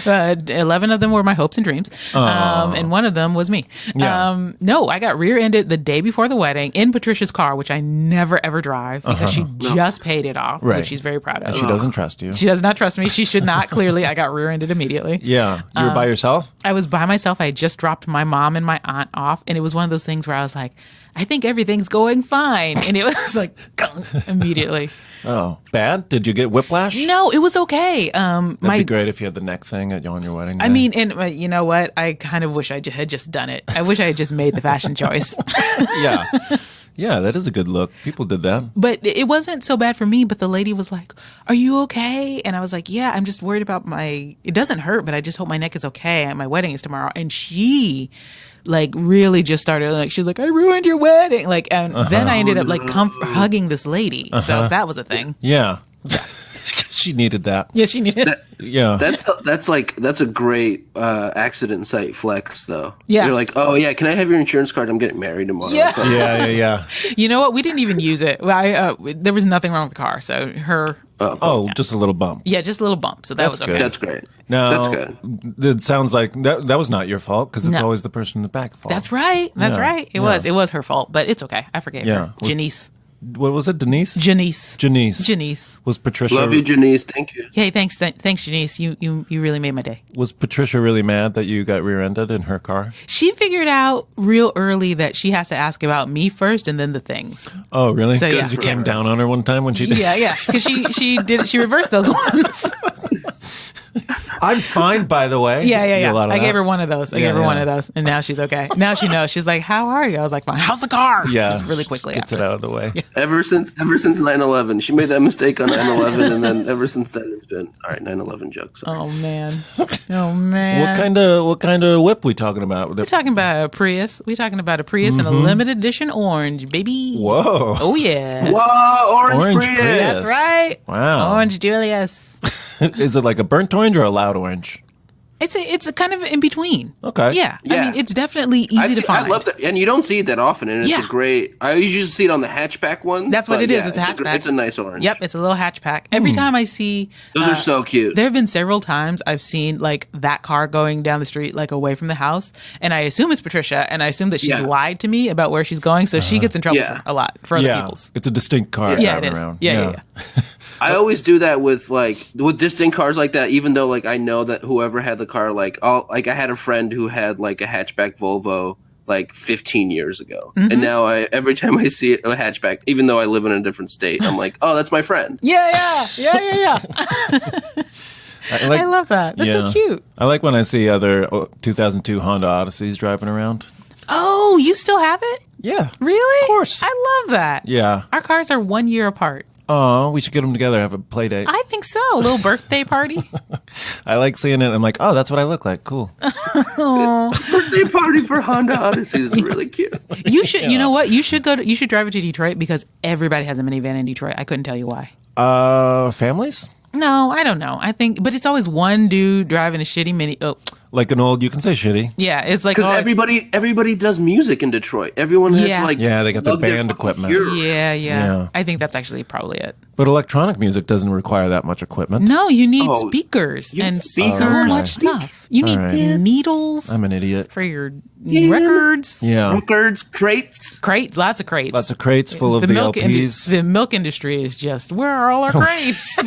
11 of them were my hopes and dreams. And one of them was me. Yeah. No, I got rear-ended the day before the wedding in Patricia's car, which I never ever drive because she just paid it off, Right. which she's very proud of. She doesn't trust you. She does not trust me. She should not. Clearly, I got rear-ended immediately. Yeah, you were by yourself? I was by myself. I had just dropped my mom and my aunt off, and it was one of those things where I was like, I think everything's going fine. And it was like, immediately. Oh, bad? Did you get whiplash? No, it was okay. That'd be great if you had the neck thing on your wedding day. I mean, and you know what? I kind of wish I had just done it. I wish I had just made the fashion choice. yeah. Yeah, that is a good look. People did that. But it wasn't so bad for me. But the lady was like, "Are you okay?" And I was like, "Yeah, I'm just worried about it doesn't hurt, but I just hope my neck is okay. My wedding is tomorrow." And she like really just started like, she was like, "I ruined your wedding." Like, and then I ended up like hugging this lady. So that was a thing. Yeah. She needed that. Yeah, she needed it. Yeah. That's a great accident site flex though. Yeah. You're like, oh yeah, can I have your insurance card? I'm getting married tomorrow. Yeah. It's like, Yeah. You know what? We didn't even use it. There was nothing wrong with the car. So Just a little bump. yeah, just a little bump. So that That's was okay. good. That's great. No, That's good. It sounds like that was not your fault because it's No. always the person in the back fault. That's right. That's Yeah. right. It was her fault, but it's okay. I forgave Yeah. her. Janice. What was it, Denise? Janice. Janice. Was Patricia Love you, Janice. Thank you. Hey, thanks, Janice. You really made my day. Was Patricia really mad that you got rear-ended in her car? She figured out real early that she has to ask about me first and then the things. Oh, really? So, yeah. Because you came down on her one time when she did. Yeah, because she reversed those ones. I'm fine, by the way. Yeah. A lot of I that. gave her one of those. I Yeah, gave her yeah. one of those, and now she's okay. Now she knows. She's like, "How are you?" I was like, "Fine." How's the car? Yeah. Just really quickly. Gets after. it out of the way. Ever since 9/11, she made that mistake on 9/11, and then ever since then it's been all right. 9/11 jokes. Oh man. Oh man. What kind of whip we talking about? We're talking about a Prius. We're talking about a Prius in a limited edition orange, baby. Whoa. Oh yeah. Whoa, orange, Orange Prius. Prius. That's right. Wow. Orange Julius. Is it like a burnt orange or a loud orange? It's a kind of in between. Okay. Yeah. I Yeah. mean, it's definitely easy to find. I love that, and you don't see it that often. And it's Yeah. a great. I usually see it on the hatchback ones. That's what but it is. yeah, It's a hatchback. It's a nice orange. Yep, it's a little hatchback. Every time I see Those are so cute. there have been several times I've seen like that car going down the street like away from the house, and I assume it's Patricia, and I assume that she's Yeah. lied to me about where she's going, so she gets in trouble Yeah. for a lot for other Yeah. people's. It's a distinct car Yeah, it driving is. around. Yeah. I always do that with distant cars like that. Even though like I know that whoever had the car, I had a friend who had like a hatchback Volvo like 15 years ago, and now every time I see a hatchback, even though I live in a different state, I'm like, oh, that's my friend. Yeah. I love that. That's so cute. I like when I see other 2002 Honda Odysseys driving around. Oh, you still have it? Yeah. Really? Of course. I love that. Yeah. Our cars are 1 year apart. Oh, we should get them together, have a play date. I think so. A little birthday party. I like seeing it. I'm like, oh, that's what I look like. Cool. Birthday party for Honda Odyssey is really cute. You should. You know what? You should go. You should drive it to Detroit because everybody has a minivan in Detroit. I couldn't tell you why. Families? No, I don't know. I think, but it's always one dude driving a shitty mini. Oh, Like an old, you can say shitty. yeah. It's like Because everybody does music in Detroit. Everyone has Yeah. like Yeah, they got their loved band fucking equipment. hero. Yeah. Yeah. I think that's actually probably it. But electronic music doesn't require that much equipment. No, you need Oh, speakers you need and speakers. so Okay. much stuff. You need All right. needles I'm an idiot. for your records. Yeah. Records, crates. Crates, lots of crates. Lots of crates full of the LPs. The milk industry is just, where are all our crates?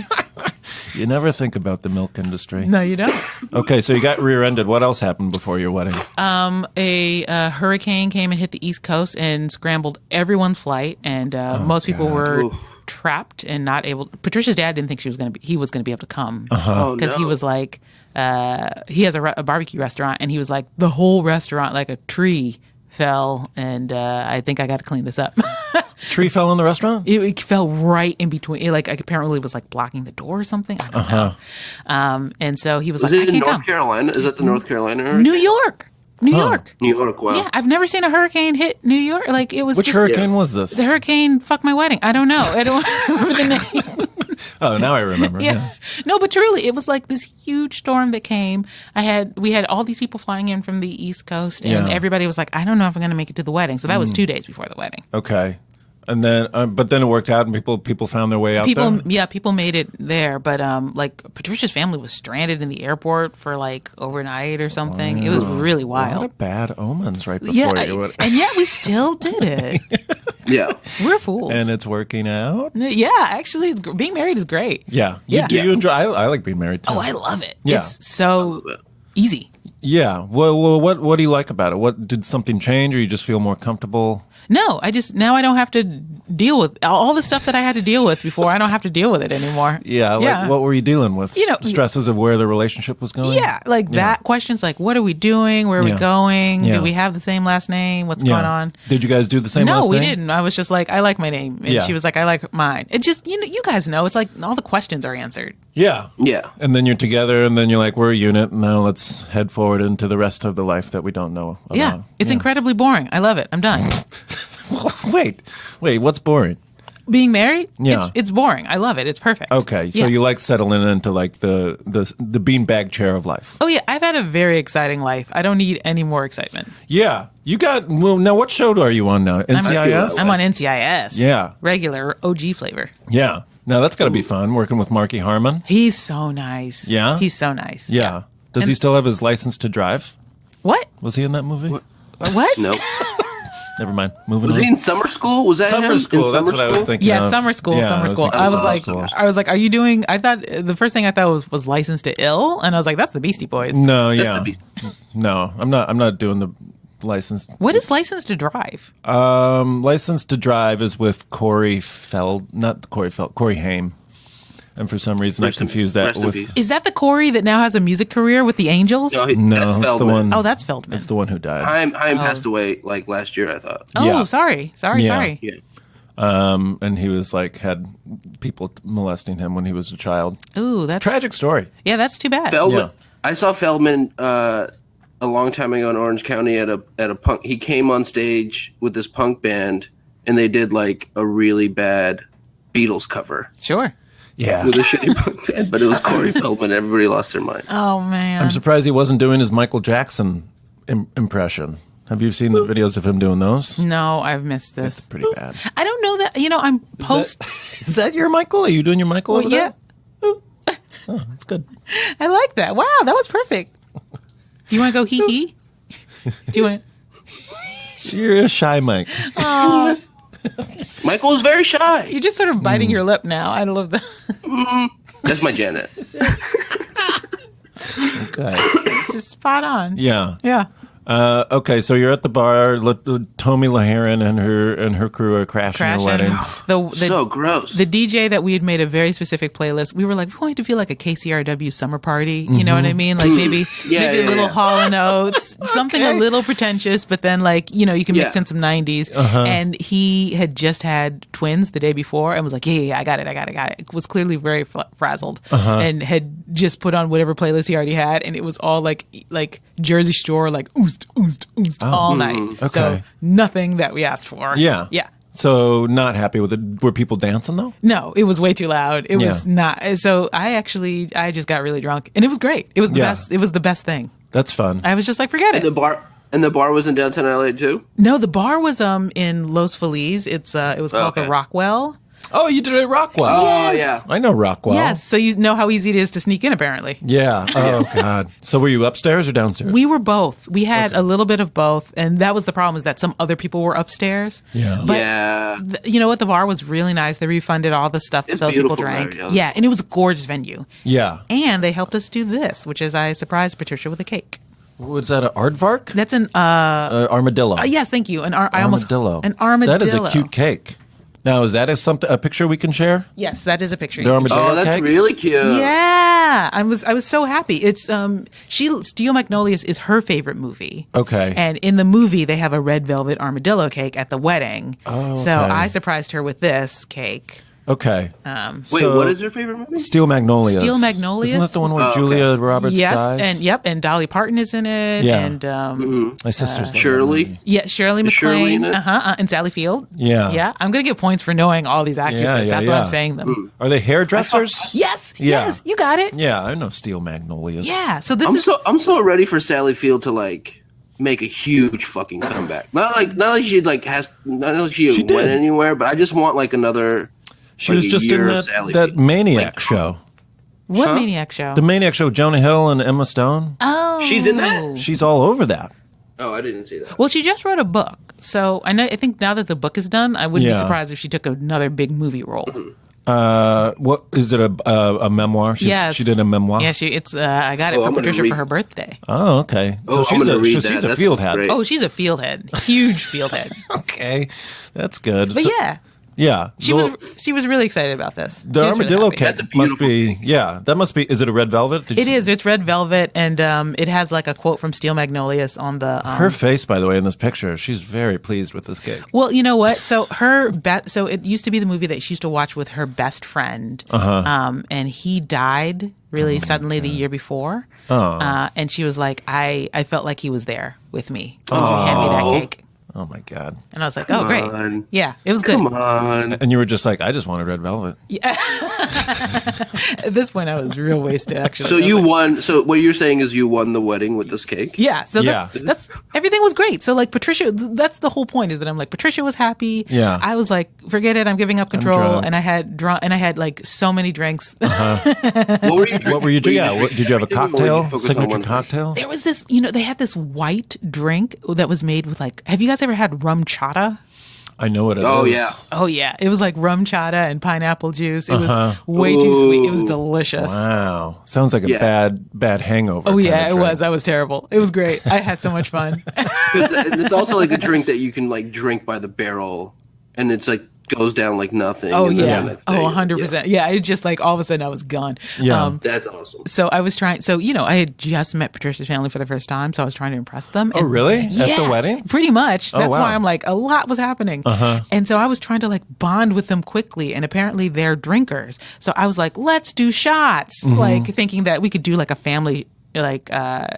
You never think about the milk industry. No, you don't. Okay, so you got rear-ended. What else happened before your wedding? A hurricane came and hit the East Coast and scrambled everyone's flight, and most people were Oof. trapped and not able. Patricia's dad didn't think he was going to be able to come Oh, because he no. was like, he has a barbecue restaurant, and he was like, the whole restaurant, like a tree fell, and I think I got to clean this up. Tree fell in the restaurant? It fell right in between. It, like apparently was like blocking the door or something. I don't know. And so he was Was like, it I in can't North come. Carolina? Is that the North Carolina area? New York. New York. New York, wow. Yeah, I've never seen a hurricane hit New York. Like it was Which just hurricane was this? the hurricane. Fuck my wedding. I don't know. I don't remember the name. Oh, now I remember. Yeah. No, but truly, it was like this huge storm that came. We had all these people flying in from the East Coast, and Yeah. everybody was like, I don't know if I'm going to make it to the wedding. So that was 2 days before the wedding. Okay. And then, but then it worked out, and people found their way out there. People made it there, but like Patricia's family was stranded in the airport for like overnight or something. It was really A lot wild. of bad omens right before Yeah, your wedding. and yet we still did it. Yeah. We're fools. And it's working out. Yeah, actually, being married is great. Yeah. Yeah. Do you enjoy? I like being married too. Oh, I love it. Yeah. It's so easy. Yeah. Well, what do you like about it? What did something change, or you just feel more comfortable? No, now I don't have to deal with all the stuff that I had to deal with before. I don't have to deal with it anymore. Yeah. Like, what were you dealing with? You know, Stresses of where the relationship was going. Yeah, like that questions like, what are we doing? Where are we Yeah. going? Yeah. Do we have the same last name? What's Yeah. going on? Did you guys do the same? No, last we name? didn't. I was just like, I like my name. And Yeah. she was like, I like mine. It just, you guys know, it's like all the questions are answered. Yeah. Yeah. And then you're together, and then you're like, we're a unit. And now let's head forward into the rest of the life that we don't know about. Yeah. It's incredibly boring. I love it. I'm done. Wait, what's boring? Being married? Yeah. It's boring. I love it. It's perfect. Okay, so Yeah. you like settling into like the beanbag chair of life. Oh, yeah. I've had a very exciting life. I don't need any more excitement. Yeah, you got. Well, now what show are you on now? NCIS. I'm on NCIS. Yeah. Regular OG flavor. Yeah. Now that's got to be fun working with Marky Harmon. He's so nice. Yeah? He's so nice. Yeah. Does he still have his license to drive? What? Was he in that movie? What? No. Never mind. Moving Was on. he in summer school? Was that him? Summer In school. That's summer what I was school? thinking. Yeah, of. summer school, Yeah, summer school. thinking I of was summer like, school. are you doing? I thought the first thing I thought was Licensed to Ill, and I was like, that's the Beastie Boys. No, That's yeah. the No, I'm not doing the license. What is Licensed to Drive? License to Drive is with Corey Haim. And for some reason, Rest I in- confused that rest in with. peace. Is that the Corey that now has a music career with the Angels? No, No, that's it's the Feldman. one. Oh, that's Feldman. It's the one who died. Haim passed away like last year, I thought. Oh, Yeah. sorry. Yeah. Yeah. And he was like had people molesting him when he was a child. Ooh, that's Tragic story. Yeah, that's too bad. Feldman. Yeah. I saw Feldman a long time ago in Orange County at a punk. He came on stage with this punk band, and they did like a really bad Beatles cover Sure. Yeah. with a shitty punk band, but it was Corey Feldman. Everybody lost their mind. Oh man. I'm surprised he wasn't doing his Michael Jackson impression. Have you seen the videos of him doing those? No, I've missed this. It's pretty bad. I don't know that. I'm post. Is that your Michael? Are you doing your Michael over yeah, there? Oh, that's good. I like that. Wow, that was perfect. You want to go hee hee? Do you want? You're a shy Mike. Oh, Michael was very shy. you're just sort of biting your lip now. I love that. That's my Janet. Okay. It's just spot on. Yeah. Yeah. Okay, so you're at the bar. Tommy Lahiran and her crew are crashing your wedding. So gross. The DJ that we had made a very specific playlist. We were like, we want it to feel like a KCRW summer party. You know what I mean? Like maybe a little Hall and Oates, something a little pretentious, but then like you can mix in some 90s. And he had just had twins the day before and was like, I got it. Was clearly very frazzled and had just put on whatever playlist he already had, and it was all like Jersey Shore, like oozed all night. Okay. So nothing that we asked for. Yeah. So not happy with it. Were people dancing though? No, it was way too loud. It was not. So I just got really drunk, and it was great. It was the best. It was the best thing. That's fun. I was just like, forget it. And the bar was in downtown LA too? No, the bar was in Los Feliz. It was called the Rockwell. Oh, you did it at Rockwell. Oh, yeah. I know Rockwell. Yes, so you know how easy it is to sneak in, apparently. Yeah. Oh, God. So were you upstairs or downstairs? We were both. We had a little bit of both, and that was the problem, is that some other people were upstairs. Yeah. But you know what? The bar was really nice. They refunded all the stuff that those people drank. There, yeah. And it was a gorgeous venue. Yeah. And they helped us do this, which is I surprised Patricia with a cake. Was that an aardvark? That's an... armadillo. Yes, thank you. An armadillo. An armadillo. That is a cute cake. Now, is that a picture we can share? Yes, that is a picture. The armadillo that's cake? really cute. Yeah, I was so happy. It's Steel Magnolias is her favorite movie. Okay. And in the movie, they have a red velvet armadillo cake at the wedding. Oh, So okay. I surprised her with this cake. Okay. Wait, what is her favorite movie? Steel Magnolias. Steel Magnolias? Isn't that the one where Oh, okay. Julia Roberts Yes, dies? and Dolly Parton is in it. Yeah. And My sister's Shirley. Shirley Is Shirley in MacLaine. it? And Sally Field. Yeah. Yeah. I'm gonna get points for knowing all these actresses. That's why I'm saying them. Are they hairdressers? Yes. Yeah. Yes. You got it. Yeah, I know Steel Magnolias. Yeah. So this I'm so ready for Sally Field to like make a huge fucking comeback. Not like she went anywhere, but I just want like another. She like was a just in year of Sally that Field. Maniac show. What Maniac show? The Maniac show, Jonah Hill and Emma Stone. Oh, She's in that? She's all over that. Oh, I didn't see that. Well, she just wrote a book, so I think now that the book is done, I wouldn't be Yeah. surprised if she took another big movie role. What is it? A memoir? Yes. She did a memoir. Yeah, it's. I got it Oh, for I'm gonna Patricia read- for her birthday. Oh, okay. Oh, so I'm gonna read she's that. a That field sounds head. great. Oh, she's a field head, huge field head. Okay, that's good. But So- yeah, yeah. she was really excited about this. The She was really armadillo happy. cake That's a must beautiful be. Yeah, that must be. Is it a red velvet? Did you It see- is. It's red velvet, and it has like a quote from Steel Magnolias on the. Her face, by the way, in this picture, she's very pleased with this cake. Well, you know what? So so it used to be the movie that she used to watch with her best friend, and he died really suddenly the year before. And she was like, I felt like he was there with me. Hand me that cake. Oh my god! And I was like, oh, great. on. Yeah, it was good. Come on. And you were just like, I just wanted red velvet. At this point, I was real wasted, actually. So I was you like, won. So what you're saying is you won the wedding with this cake? Yeah, so Yeah. that's everything was great. So like Patricia, that's the whole point, is that I'm like, Patricia was happy. Yeah. I was like, forget it, I'm giving up control. drunk. And I had like so many drinks. What were you drinking? What were you doing? just Yeah, did you have a drinking, or were you cocktail? focused on Signature one thing? cocktail? There was this, they had this white drink that was made with like, have you guys ever had rum chata? I know what it is. Oh, yeah. Oh yeah, it was like rum chata and pineapple juice. It was way too sweet. It was Ooh. delicious. Wow. Sounds like a Yeah. bad hangover. Oh kind yeah, of it drink. was. I was terrible. It was great. I had so much fun. Because it's also like a drink that you can like drink by the barrel, and it's like goes down like nothing. Oh and then yeah. the next Oh, day- 100%. Yeah, it just like all of a sudden I was gone. Yeah. That's awesome. So I was trying. So I had just met Patricia's family for the first time, so I was trying to impress them. Oh, And- really? At the Yeah, wedding? pretty much. That's wow. why I'm like, a lot was happening. And so I was trying to like bond with them quickly, and apparently they're drinkers. So I was like, let's do shots, like thinking that we could do like a family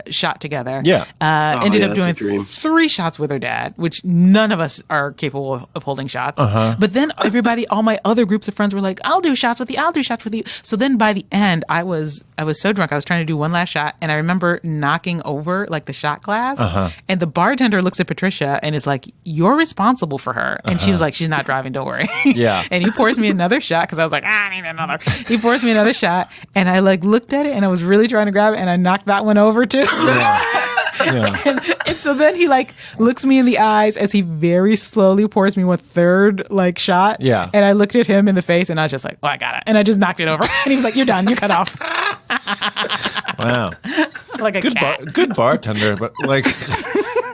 shot together. Yeah. Ended yeah, up that's a doing dream. 3 shots with her dad, which none of us are capable of holding shots. But then everybody, all my other groups of friends were like, I'll do shots with you. I'll do shots with you. So then by the end, I was so drunk. I was trying to do one last shot, and I remember knocking over like the shot glass. And the bartender looks at Patricia and is like, you're responsible for her. And she was like, she's not driving. Don't worry. Yeah. And he pours me another shot because I was like, I need another. He pours me another shot, and I like looked at it, and I was really trying to grab it, and I knocked that one over too. Yeah. And so then he like looks me in the eyes as he very slowly pours me one third like shot. Yeah. And I looked at him in the face, and I was just like, oh, I got it. And I just knocked it over. And he was like, you're done. You're cut off. Wow. Like a cat. Good bartender, but like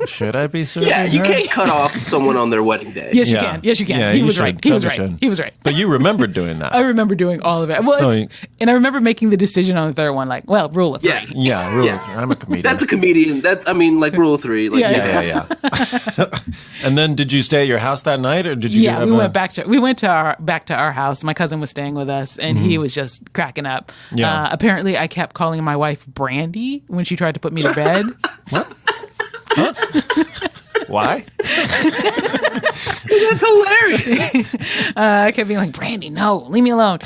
Should I be serving Yeah, you her? can't cut off someone on their wedding day. Yes, you can. Yes, you can. Yeah, He you was should. right. He was Probably right. should. He was right. But you remembered doing that. I remember doing all of it. Well, So and I remember making the decision on the third one, like, well, rule of three. Yeah. yeah, rule Yeah. of three. I'm a comedian. That's a comedian. Like rule of three. Like, Yeah. yeah. And then did you stay at your house that night, or did you? Yeah, have we went back to our house. My cousin was staying with us, and he was just cracking up. Yeah. Apparently, I kept calling my wife Brandy when she tried to put me to bed. Why? That's hilarious. I kept being like, Brandy, no, leave me alone.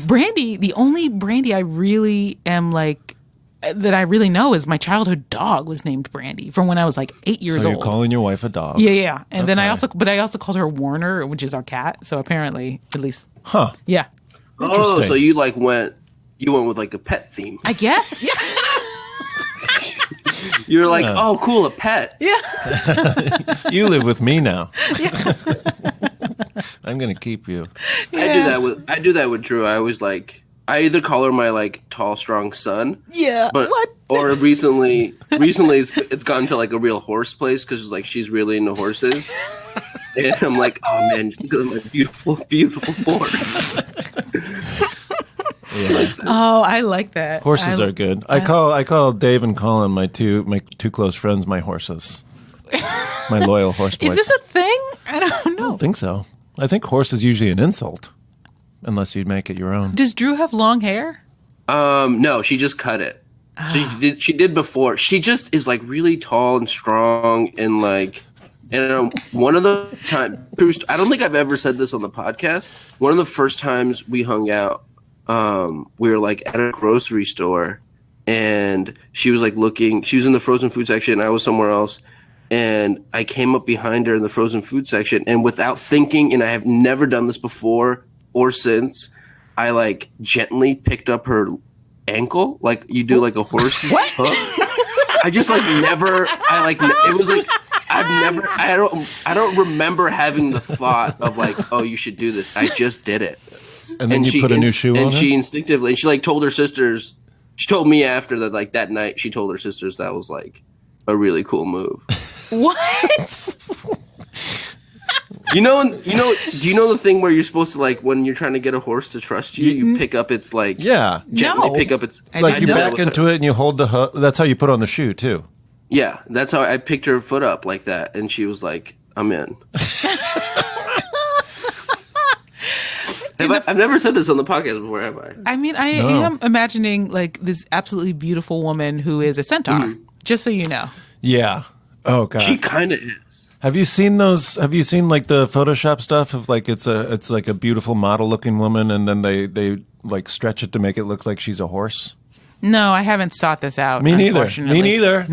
Brandy, the only Brandy I really am like that I really know is my childhood dog was named Brandy from when I was like 8 years So you're old. calling your wife a dog? Yeah. And then I Okay. also called her Warner, which is our cat. So apparently, at least, Huh. yeah. Oh, Interesting. so you went with like a pet theme. I guess. Yeah. You're like, oh, cool, a pet. You live with me now. I'm gonna keep you. I do that with Drew. I always I either call her my like tall, strong son. Yeah. But What? or recently it's gotten to like a real horse place because like she's really into horses. And I'm like, oh man, look at my beautiful, beautiful horse. Yeah. Oh, I like that. Horses are good. I call Dave and Colin my two close friends my horses. My loyal horse boys. Is this a thing? I don't know. I don't think so. I think horse is usually an insult, unless you make it your own. Does Drew have long hair? No, she just cut it. She did before. She just is like really tall and strong and like. And one of the time, I don't think I've ever said this on the podcast. One of the first times we hung out, we were like at a grocery store, and she was like looking. She was in the frozen food section. I was somewhere else, and I came up behind her in the frozen food section, and without thinking, and I have never done this before or since, I like gently picked up her ankle, like you do like a horse. What? I just like never. I like it was like. I don't remember having the thought of like, oh, you should do this. I just did it. And then you put a new shoe on And her? she instinctively, and she like told her sisters, she told me after that, like that night, she told her sisters that was like a really cool move. What? Do you know the thing where you're supposed to like, when you're trying to get a horse to trust you, you pick up its like, Yeah. gently No. pick up its, Like you know. back into it and you hold the hook. That's how you put on the shoe, too. yeah, that's how I picked her foot up like that. And she was like, I'm in. I've never said this on the podcast before, have I? I mean, I am imagining like this absolutely beautiful woman who is a centaur. Just so you know. Yeah. Oh, God. She kind of is. Have you seen those? Have you seen like the Photoshop stuff of like it's like a beautiful model looking woman and then they like stretch it to make it look like she's a horse? No, I haven't sought this out. Me neither. unfortunately. Me neither.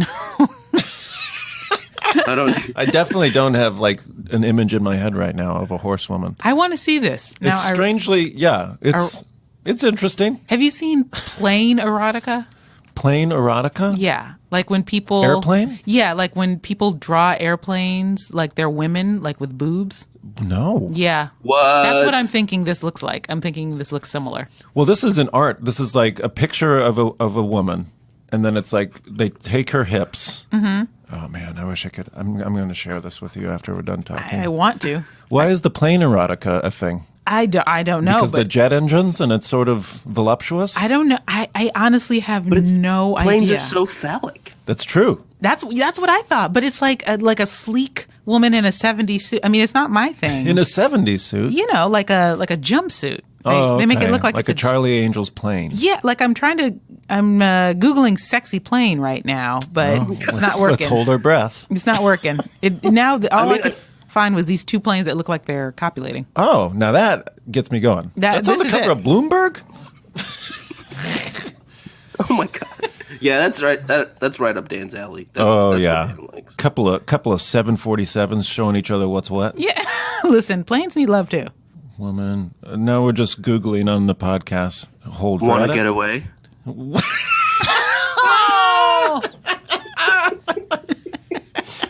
I don't. I definitely don't have like an image in my head right now of a horsewoman. I want to see this. Now, It's strangely, yeah. It's interesting. have you seen plain erotica? Plain erotica. Yeah, like when people Airplane? Yeah, like when people draw airplanes, like they're women, like with boobs. No. Yeah, What? that's what I'm thinking. This looks like. I'm thinking this looks similar. Well, this is an art. This is like a picture of a woman, and then it's like they take her hips. Mm-hmm. Oh man, I wish I could. I'm going to share this with you after we're done talking. I want to. Why is the plane erotica a thing? I don't know. Because but the jet engines and it's sort of voluptuous. I don't know. I honestly have no Planes idea. are so phallic. That's true. That's what I thought. But it's like a sleek woman in a 70s suit. I mean, it's not my thing. In a '70s suit. You know, like a jumpsuit. Oh, They make it okay. look like a it's Charlie Angel's plane. Yeah, like I'm Googling sexy plane right now, but it's not working. Let's hold our breath. It's not working. All I could find was these two planes that look like they're copulating. Oh, now that gets me going. That's on this the is cover it. of Bloomberg? Oh my god. Yeah, that's right. That's right up Dan's alley. That's Oh, that's yeah. what Dan likes. Couple of 747s showing each other what's what. Yeah, listen, planes need love too. Woman. Now we're just Googling on the podcast. Hold Want Reddit. to get away? Oh,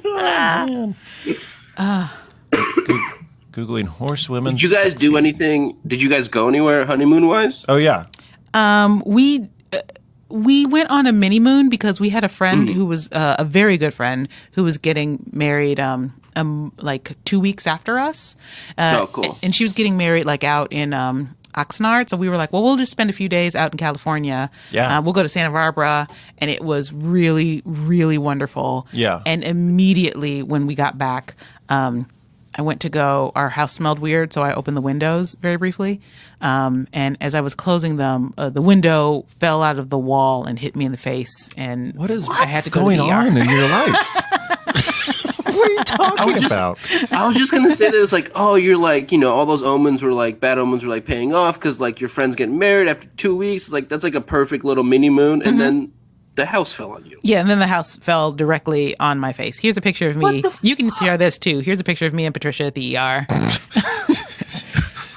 Man. Googling horsewomen. Did you guys do anything? Did you guys go anywhere honeymoon wise? Oh, yeah. we We went on a mini moon because we had a friend who was a very good friend who was getting married like 2 weeks after us. Oh, cool. And she was getting married like out in Oxnard. So we were like, well, we'll just spend a few days out in California. Yeah. We'll go to Santa Barbara. And it was really, really wonderful. Yeah. And immediately when we got back, I went to go, our house smelled weird, so I opened the windows very briefly. And as I was closing them, the window fell out of the wall and hit me in the face. And I had to go going to the ER. on in your life? What are you talking about? I was just gonna say that it's like, oh, you're like, all those omens were like bad omens were like paying off because like your friend's getting married after 2 weeks. Like that's like a perfect little mini moon, and then the house fell on you. Yeah, and then the house fell directly on my face. Here's a picture of me. You can share this too. Here's a picture of me and Patricia at the ER.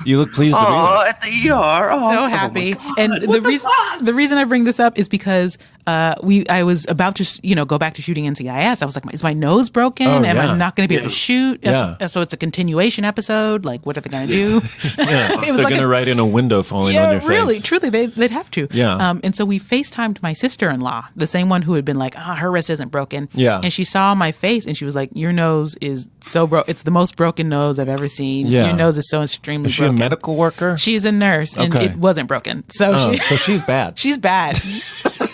You look pleased to be there. At the ER. Oh, So happy. And the reason I bring this up is because I was about to go back to shooting NCIS. I was like, is my nose broken? Oh, Am I yeah. not going to be able to shoot? Yeah. So it's a continuation episode. Like, what are they going to do? Yeah. It was They're like going to write in a window falling on yeah, your face. really, truly, they'd have to. Yeah. And so we FaceTimed my sister-in-law, the same one who had been like, her wrist isn't broken. Yeah. And she saw my face and she was like, your nose is so broken. It's the most broken nose I've ever seen. Yeah. Your nose is so extremely Is she broken. a medical worker? She's a nurse, and Okay. it wasn't broken. So, Oh, so she's bad. She's bad.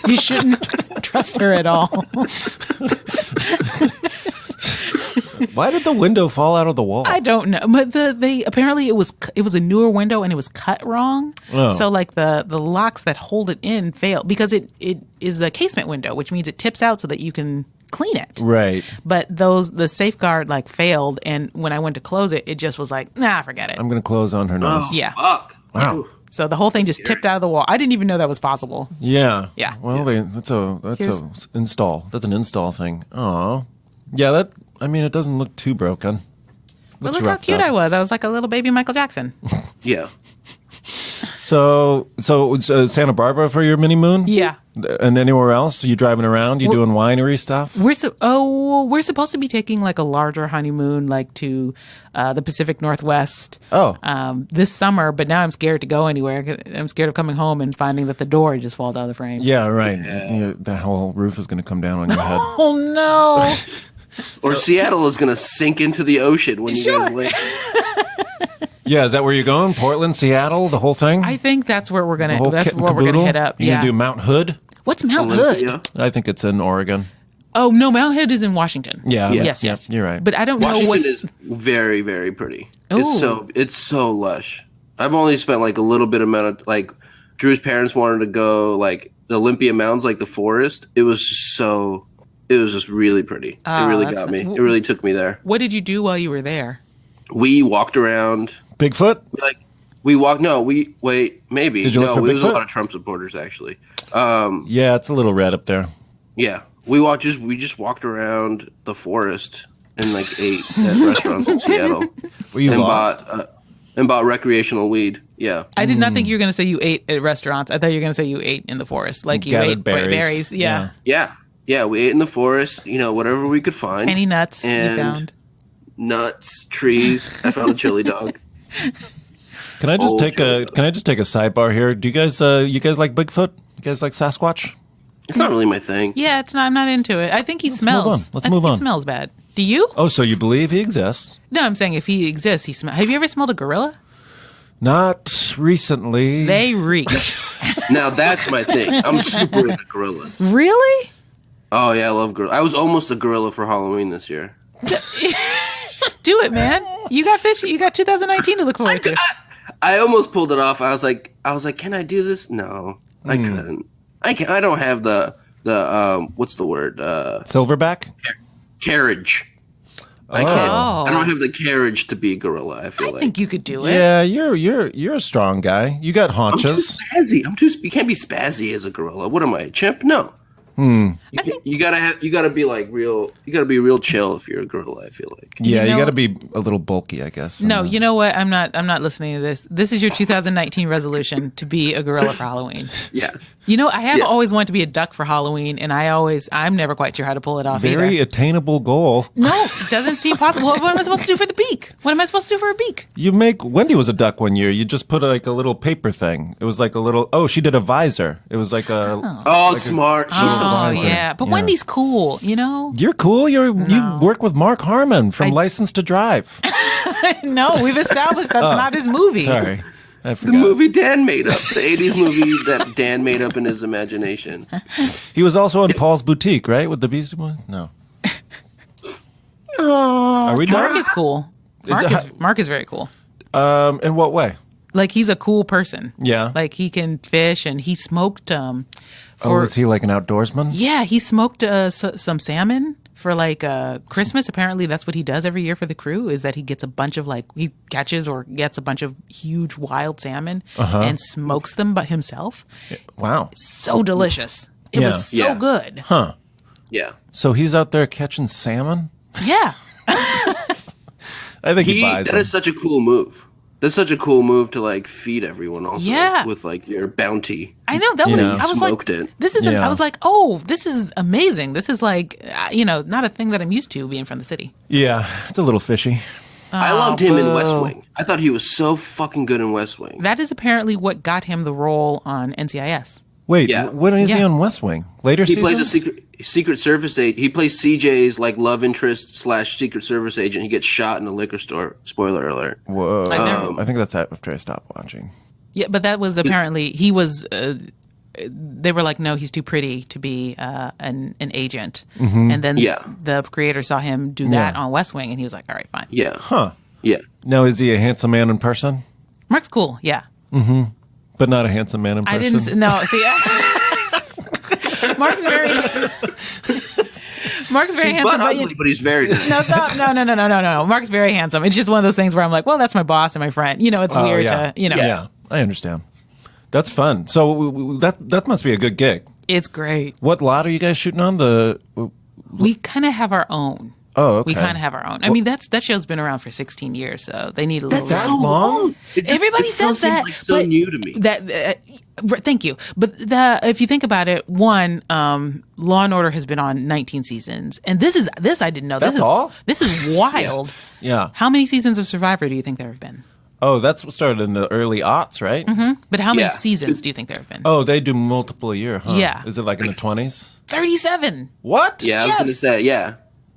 You shouldn't trust her at all. Why did the window fall out of the wall? I don't know, but they apparently it was a newer window and it was cut wrong. Oh. So like the locks that hold it in failed because it is a casement window, which means it tips out so that you can clean it. Right. But the safeguard like failed, and when I went to close it, it just was like, nah, forget it. I'm going to close on her nose. Yeah. Fuck. Wow. So the whole thing just tipped out of the wall. I didn't even know that was possible. Yeah. Yeah. Well, that's Here's- a install. That's an install thing. Oh. Yeah, it doesn't look too broken. But Looks look how roughed cute up. I was. I was like a little baby Michael Jackson. Yeah. So Santa Barbara for your mini moon? Yeah. And anywhere else? You driving around? You doing winery stuff? We're supposed to be taking like a larger honeymoon, like to the Pacific Northwest. Oh. This summer, but now I'm scared to go anywhere. 'Cause I'm scared of coming home and finding that the door just falls out of the frame. Yeah, right. That whole roof is going to come down on your head. Oh no! Or Seattle is gonna sink into the ocean when you guys land. Yeah, is that where you're going? Portland, Seattle, the whole thing? I think that's where we're the gonna. whole That's kit and where we're gonna caboodle? hit up. You Yeah. going to do Mount Hood? What's Mount Hood? Olympia. I think it's in Oregon. Oh no, Mount Hood is in Washington. Yeah. Yes. Yeah, Yes. you're right. But I don't know Washington what's. is very, very pretty. Ooh. It's so lush. I've only spent like a little bit amount of like Drew's parents wanted to go like the Olympia Mountains, like the forest. It was just really pretty. It really that's got me. nice. It really took me there. What did you do while you were there? We walked around. Bigfoot? We walked. No, maybe. Did you look no, for it was a Bigfoot? lot of Trump supporters actually. Yeah, it's a little red up there. Yeah, we just walked around the forest and like ate at restaurants in Seattle Were you and lost? bought recreational weed. Yeah, I did not think you were going to say you ate at restaurants. I thought you were going to say you ate in the forest, like you Gathered ate berries. Yeah. yeah. We ate in the forest. Whatever we could find. Any nuts you And- found? Nuts, trees. I found a chili dog. Can I just Old take chili a dog. sidebar here? Do you guys like Bigfoot? You guys like Sasquatch? It's not really my thing. Yeah, it's not. I'm not into it. I think he move smells. on. Let's I think move He on. smells bad. Do you? Oh, so you believe he exists? No, I'm saying if he exists, he smells. Have you ever smelled a gorilla? Not recently. They reek. Now that's my thing. I'm super into gorillas. Really? Oh yeah, I love gorillas. I was almost a gorilla for Halloween this year. Do it, man. You got fish. You got 2019 to look forward to. I almost pulled it off. I was like, can I do this? No, I couldn't. I don't have the what's the word? Silverback? Carriage. I can't. I don't have the carriage to be a gorilla. I feel I like think you could do it. Yeah, you're a strong guy. You got I'm too haunches. spazzy. You can't be spazzy as a gorilla. What am I, a chimp? No. You gotta be like real. You gotta be real chill if you're a gorilla. I feel like. Yeah, You you know- got to be a little bulky, I guess. No, you know what? I'm not listening to this. This is your 2019 resolution to be a gorilla for Halloween. Yeah. You know, I have Yeah. always wanted to be a duck for Halloween, and I'm never quite sure how to pull it off Very either. attainable goal. No, it doesn't seem possible. What am I supposed to do for the beak? What am I supposed to do for a beak? Wendy was a duck one year. You just put like a little paper thing. It was like a little, she did a visor. It was like a, Oh, smart. She's so Oh, smart. yeah. But Wendy's cool, you know? you're cool. You work with Mark Harmon from License to Drive. No, we've established that's not his movie. Sorry. I The forgot. movie Dan made up. The 80s movie that Dan made up in his imagination. He was also in Paul's Boutique, right? With the Beastie Boys? No. Are we Mark done? is cool. Mark is very cool. In what way? Like, he's a cool person. Yeah. Like, he can fish, and he smoked Is he like an outdoorsman? Yeah, he smoked some salmon for like Christmas. Apparently, that's what he does every year for the crew. Is that he gets a bunch of he catches or gets a bunch of huge wild salmon and smokes them by himself. Wow. So delicious. It Yeah. was so Yeah. good. Huh. Yeah. So he's out there catching salmon? Yeah. I think he buys That them. is such a cool move. That's such a cool move to like feed everyone also Yeah. with like your bounty. I know that was. Yeah. I was Smoked like, it. this is. Yeah. I was like, oh, this is amazing. This is like, not a thing that I'm used to being from the city. Yeah, it's a little fishy. I loved him in boo. West Wing. I thought he was so fucking good in West Wing. That is apparently what got him the role on NCIS. Wait, Yeah. when is he Yeah. on West Wing? Later He seasons? plays a secret service agent. He plays CJ's like love interest / secret service agent. He gets shot in a liquor store. Spoiler alert. Whoa. I never- I think that's after I stopped watching. Yeah, but that was apparently he was. They were like, no, he's too pretty to be an agent. And then Yeah. the creator saw him do that Yeah. on West Wing, and he was like, all right, fine. Yeah. Huh. Yeah. Now, is he a handsome man in person? Mark's cool. Yeah, But not a handsome man in person? I didn't. No, see, Mark's very. Mark's very handsome, But but ugly, but he's very good. no. Mark's very handsome. It's just one of those things where I'm like, well, that's my boss and my friend. It's Oh, weird yeah. to, Yeah, I understand. That's fun. So that must be a good gig. It's great. What lot are you guys shooting on? We kind of have our own. Oh, okay. We kind of have our own. I mean, that show's been around for 16 years, so they need a little. That's so long? long. Everybody it still says that, seems like so but new to me. Thank you. But if you think about it, one, Law and Order has been on 19 seasons, and this I didn't know. That's all? This is wild. Yeah. How many seasons of Survivor do you think there have been? Oh, that's what started in the early aughts, right? But how many Yeah. seasons do you think there have been? Oh, they do multiple a year, huh? Yeah. Is it like in the 20s? 37. What? Yeah, I was Yes. gonna say yeah,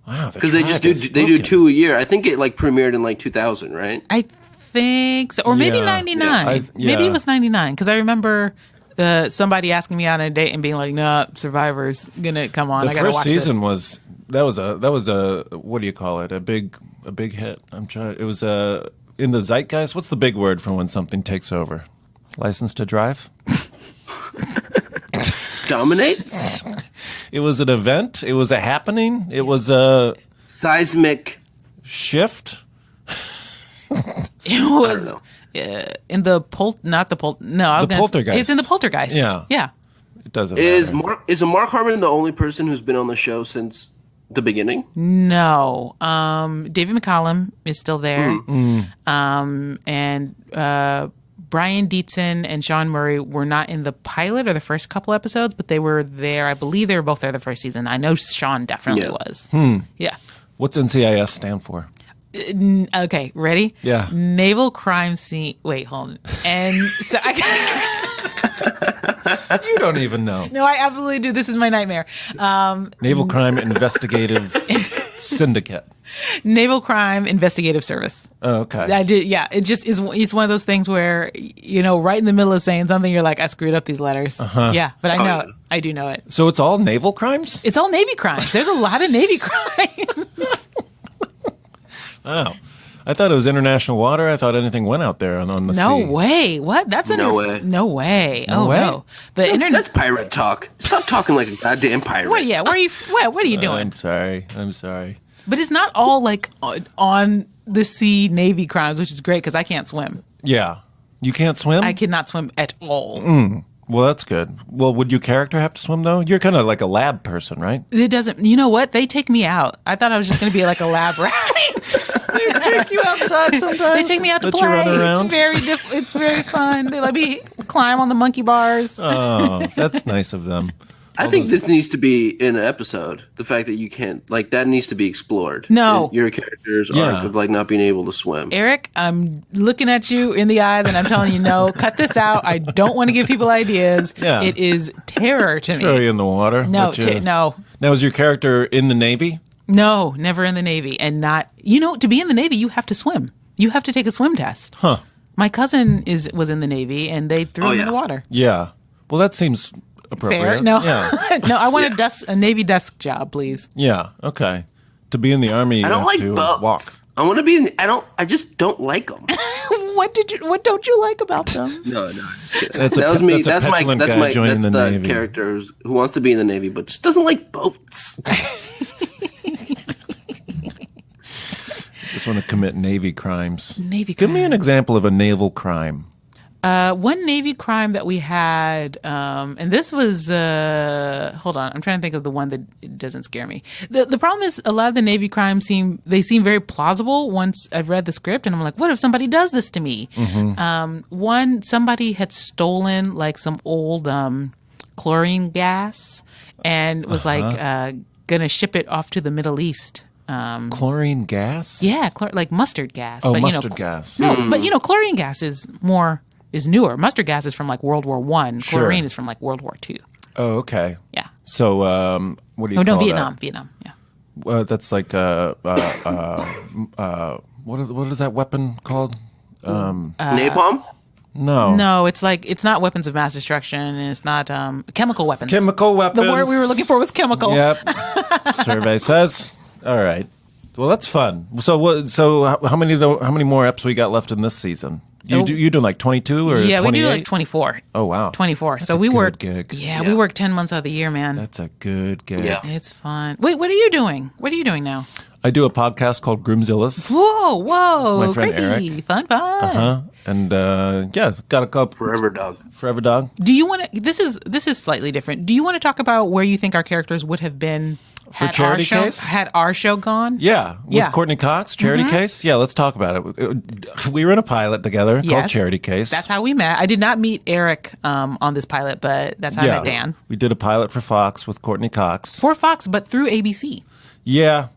Wow. because they just do two a year. I think it like premiered in like 2000, right? I think so, or maybe Yeah. 99. Yeah, Maybe yeah. it was 99 because I remember somebody asking me on a date and being like, "No, Survivor's gonna come on. The I gotta first watch season this." was a what do you call it? A big hit. It was in the zeitgeist. What's the big word for when something takes over? License to Drive? Dominate, It was an event. It was a happening. It was a seismic. shift. It was know. in the not the No, I was The gonna Poltergeist. It's in the Poltergeist. Yeah. yeah. It doesn't Is matter. Mark Harmon the only person who's been on the show since the beginning? No, David McCallum is still there, and Brian Dietzen and Sean Murray were not in the pilot or the first couple episodes, but they were there. I believe they were both there the first season. I know Sean definitely Yeah. was. Yeah. What's NCIS stand for? Okay, ready? Yeah. Naval crime scene. Wait, hold on. And so You don't even know. no, I absolutely do. This is my nightmare. Naval Crime Investigative Syndicate. Naval Crime Investigative Service. Oh, okay. I did. Yeah, it just is. It's one of those things where right in the middle of saying something, you're like, I screwed up these letters. Yeah, but I know it. I do know it. So it's all naval crimes? It's all Navy crimes. There's a lot of Navy crimes. Wow. I thought it was international water. I thought anything went out there on the No sea. way. What? That's No way. No way. No Oh way? no. The internet. That's pirate talk. Stop talking like a goddamn pirate. What? Yeah. Where are you? What are you doing? I'm sorry. But it's not all like on the sea Navy crimes, which is great because I can't swim. Yeah. You can't swim? I cannot swim at all. Well, that's good. Well, would your character have to swim, though? You're kind of like a lab person, right? It doesn't. You know what? They take me out. I thought I was just going to be like a lab rat. They take you outside sometimes. They take me out to let play. You run around. It's very fun. They let me climb on the monkey bars. Oh, that's nice of them. I think this needs to be in an episode. The fact that you can't, like, that needs to be explored. No. Your character's arc of, like, not being able to swim. Eric, I'm looking at you in the eyes and I'm telling you, no, cut this out. I don't want to give people ideas. Yeah. It is terror to me. Throw you in the water. No, no. Now, is your character in the Navy? No, never in the Navy. And not, to be in the Navy, you have to swim. You have to take a swim test. Huh. My cousin was in the Navy and they threw him in the water. Yeah. Well, that seems appropriate. Fair? No. Yeah. No, I want a Navy desk job, please. Yeah. Okay. To be in the Army, you I don't have like to boats. walk. I want to be in, I just don't like them. What don't you like about them? No. That's That was me. That's a petulant That's guy joining the Navy. character who wants to be in the Navy but just doesn't like boats. Just want to commit Navy crimes. Navy Give me crime. an example of a naval crime. One Navy crime that we had, and this was, hold on, I'm trying to think of the one that doesn't scare me. The problem is a lot of the Navy crimes seem very plausible once I've read the script, and I'm like, what if somebody does this to me? Somebody had stolen like some old chlorine gas and was like gonna ship it off to the Middle East. Chlorine gas? Yeah, like mustard gas. Oh, but, mustard gas. No, but chlorine gas is newer. Mustard gas is from like World War I. Sure. Chlorine is from like World War II. Oh, okay. Yeah. So, what do you call Vietnam. that? Vietnam. Yeah. That's like what is that weapon called? Napalm? No. No, it's not weapons of mass destruction. And it's not chemical weapons. Chemical weapons. The word we were looking for was chemical. Yep. Survey says. All right. Well, that's fun. So how many more eps we got left in this season? You doing like 22 or 28? We do like 24. Oh wow, 24. That's so a we good work. Gig. Yeah, we work 10 months out of the year, man. That's a good gig. Yeah. It's fun. Wait, what are you doing? What are you doing now? I do a podcast called Groomzillas. Whoa, My friend crazy, Eric. fun. And got a couple. Forever dog. Forever dog. Do you want to? This is slightly different. Do you want to talk about where you think our characters would have been For Charity Case? Had our show gone? Yeah, with Courtney Cox, Charity Case. Yeah, let's talk about it. We were in a pilot together called Yes. Charity Case. That's how we met. I did not meet Eric on this pilot, but that's how I met Dan. We did a pilot for Fox with Courtney Cox. For Fox, but through ABC. Yeah.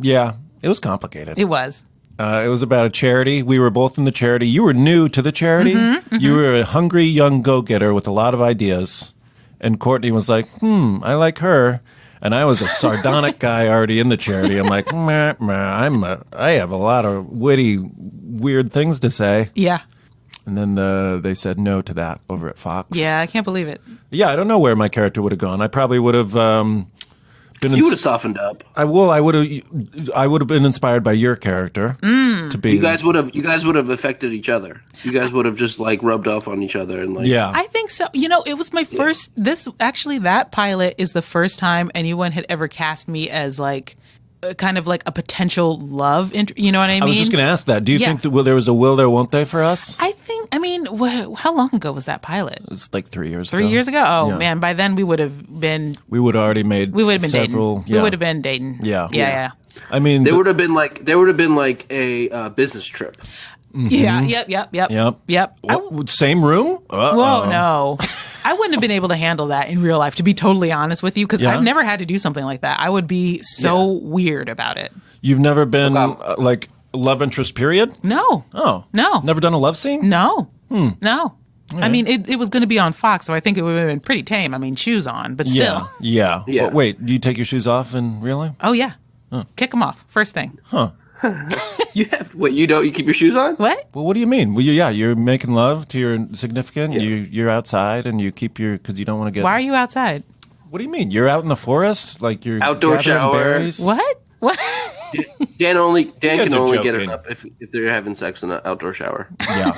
It was complicated. It was. It was about a charity. We were both in the charity. You were new to the charity. You were a hungry young go-getter with a lot of ideas. And Courtney was like, I like her. And I was a sardonic guy already in the charity. I'm like, I have a lot of witty, weird things to say. Yeah. And then they said no to that over at Fox. Yeah, I can't believe it. Yeah, I don't know where my character would have gone. I probably would have been. You would have softened up. I would have been inspired by your character to be. You guys would have affected each other. You guys would have just like rubbed off on each other and like. Yeah, I think so. It was my first. That pilot is the first time anyone had ever cast me as like kind of like a potential love. You know what I mean? I was just going to ask that. Do you think that there was a will there, won't they for us? How long ago was that pilot? It was like 3 years ago. 3 years ago? Oh, Yeah. man. By then we would have been. We would have already made. We would have been several. dating. Yeah. We would have been dating. Yeah. I mean, They would have been like a business trip. Yeah. Yep. Same room? Whoa, no. I wouldn't have been able to handle that in real life, to be totally honest with you, because Yeah? I've never had to do something like that. I would be so weird about it. You've never been Wow. like love interest period? No. Oh. No. Never done a love scene? No. No. I mean, it was going to be on Fox, so I think it would have been pretty tame. I mean, shoes on, but still. Yeah. Yeah. Well, wait, you take your shoes off in real life? Oh, yeah. Kick them off. First thing. You have what? You don't? You keep your shoes on? What? Well, what do you mean? Well, you're making love to your significant. Yeah. You're outside and you keep because you don't want to get. Why are you outside? What do you mean? You're out in the forest, like you're Outdoor gathering shower. berries? What? Dan guys can are only get joking. it up if they're having sex in an outdoor shower. Yeah.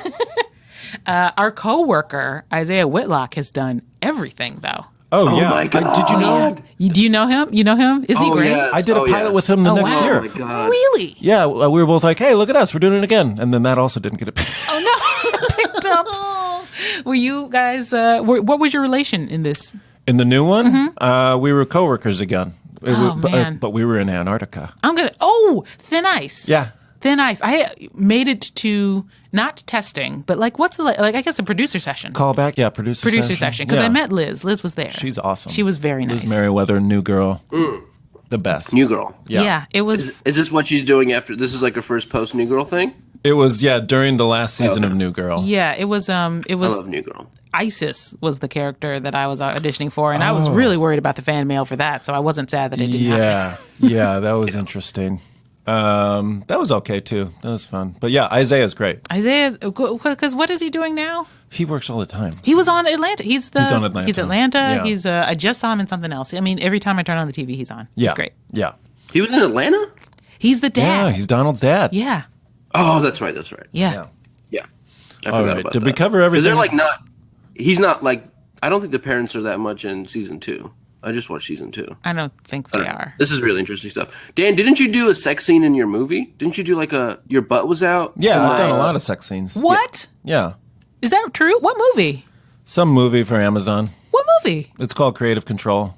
Our coworker, Isaiah Whitlock, has done everything, though. Oh, yeah. my God. Did you know? Do you know him? You know him? Is he great? yeah. I did a Oh, pilot yes. with him the Oh, next wow. year. Oh my God. Really? Yeah, we were both like, "Hey, look at us, we're doing it again," and then that also didn't get it. Oh, no. Picked up. Were you guys? What was your relation in this? In the new one, we were coworkers again. Man. But we were in Antarctica. Thin ice. Yeah. Thin ice. I made it to not testing, but like what's the I guess a producer session. Call back, yeah, producer session because I met Liz. Liz was there. She's awesome. She was very nice. Liz Merriweather, new girl, the best. New Girl. Yeah, it was. Is this what she's doing after? This is like her first post New Girl thing. It was during the last season of New Girl. Yeah, it was. I love New Girl. Isis was the character that I was auditioning for, and I was really worried about the fan mail for that, so I wasn't sad that it didn't happen. Yeah, that was interesting. That was okay too. That was fun. But yeah, Isaiah's great. Isaiah, because what is he doing now? He works all the time. He was on Atlanta. He's on Atlanta. He's Atlanta. Yeah. He's. I just saw him in something else. I mean, every time I turn on the TV, he's on. Yeah. He's great. Yeah. He was in Atlanta? He's the dad. Yeah, he's Donald's dad. Yeah. Oh, that's right. That's right. Yeah. Yeah. I All forgot right. about Did that. we cover everything? Because they're like not. He's not like. I don't think the parents are that much in season 2. I just watched season 2. I don't think they are. This is really interesting stuff. Dan, didn't you do a sex scene in your movie? Didn't you do like your butt was out? Yeah, I've done a Like- lot of sex scenes. What? Yeah. Is that true? What movie? Some movie for Amazon. What movie? It's called Creative Control.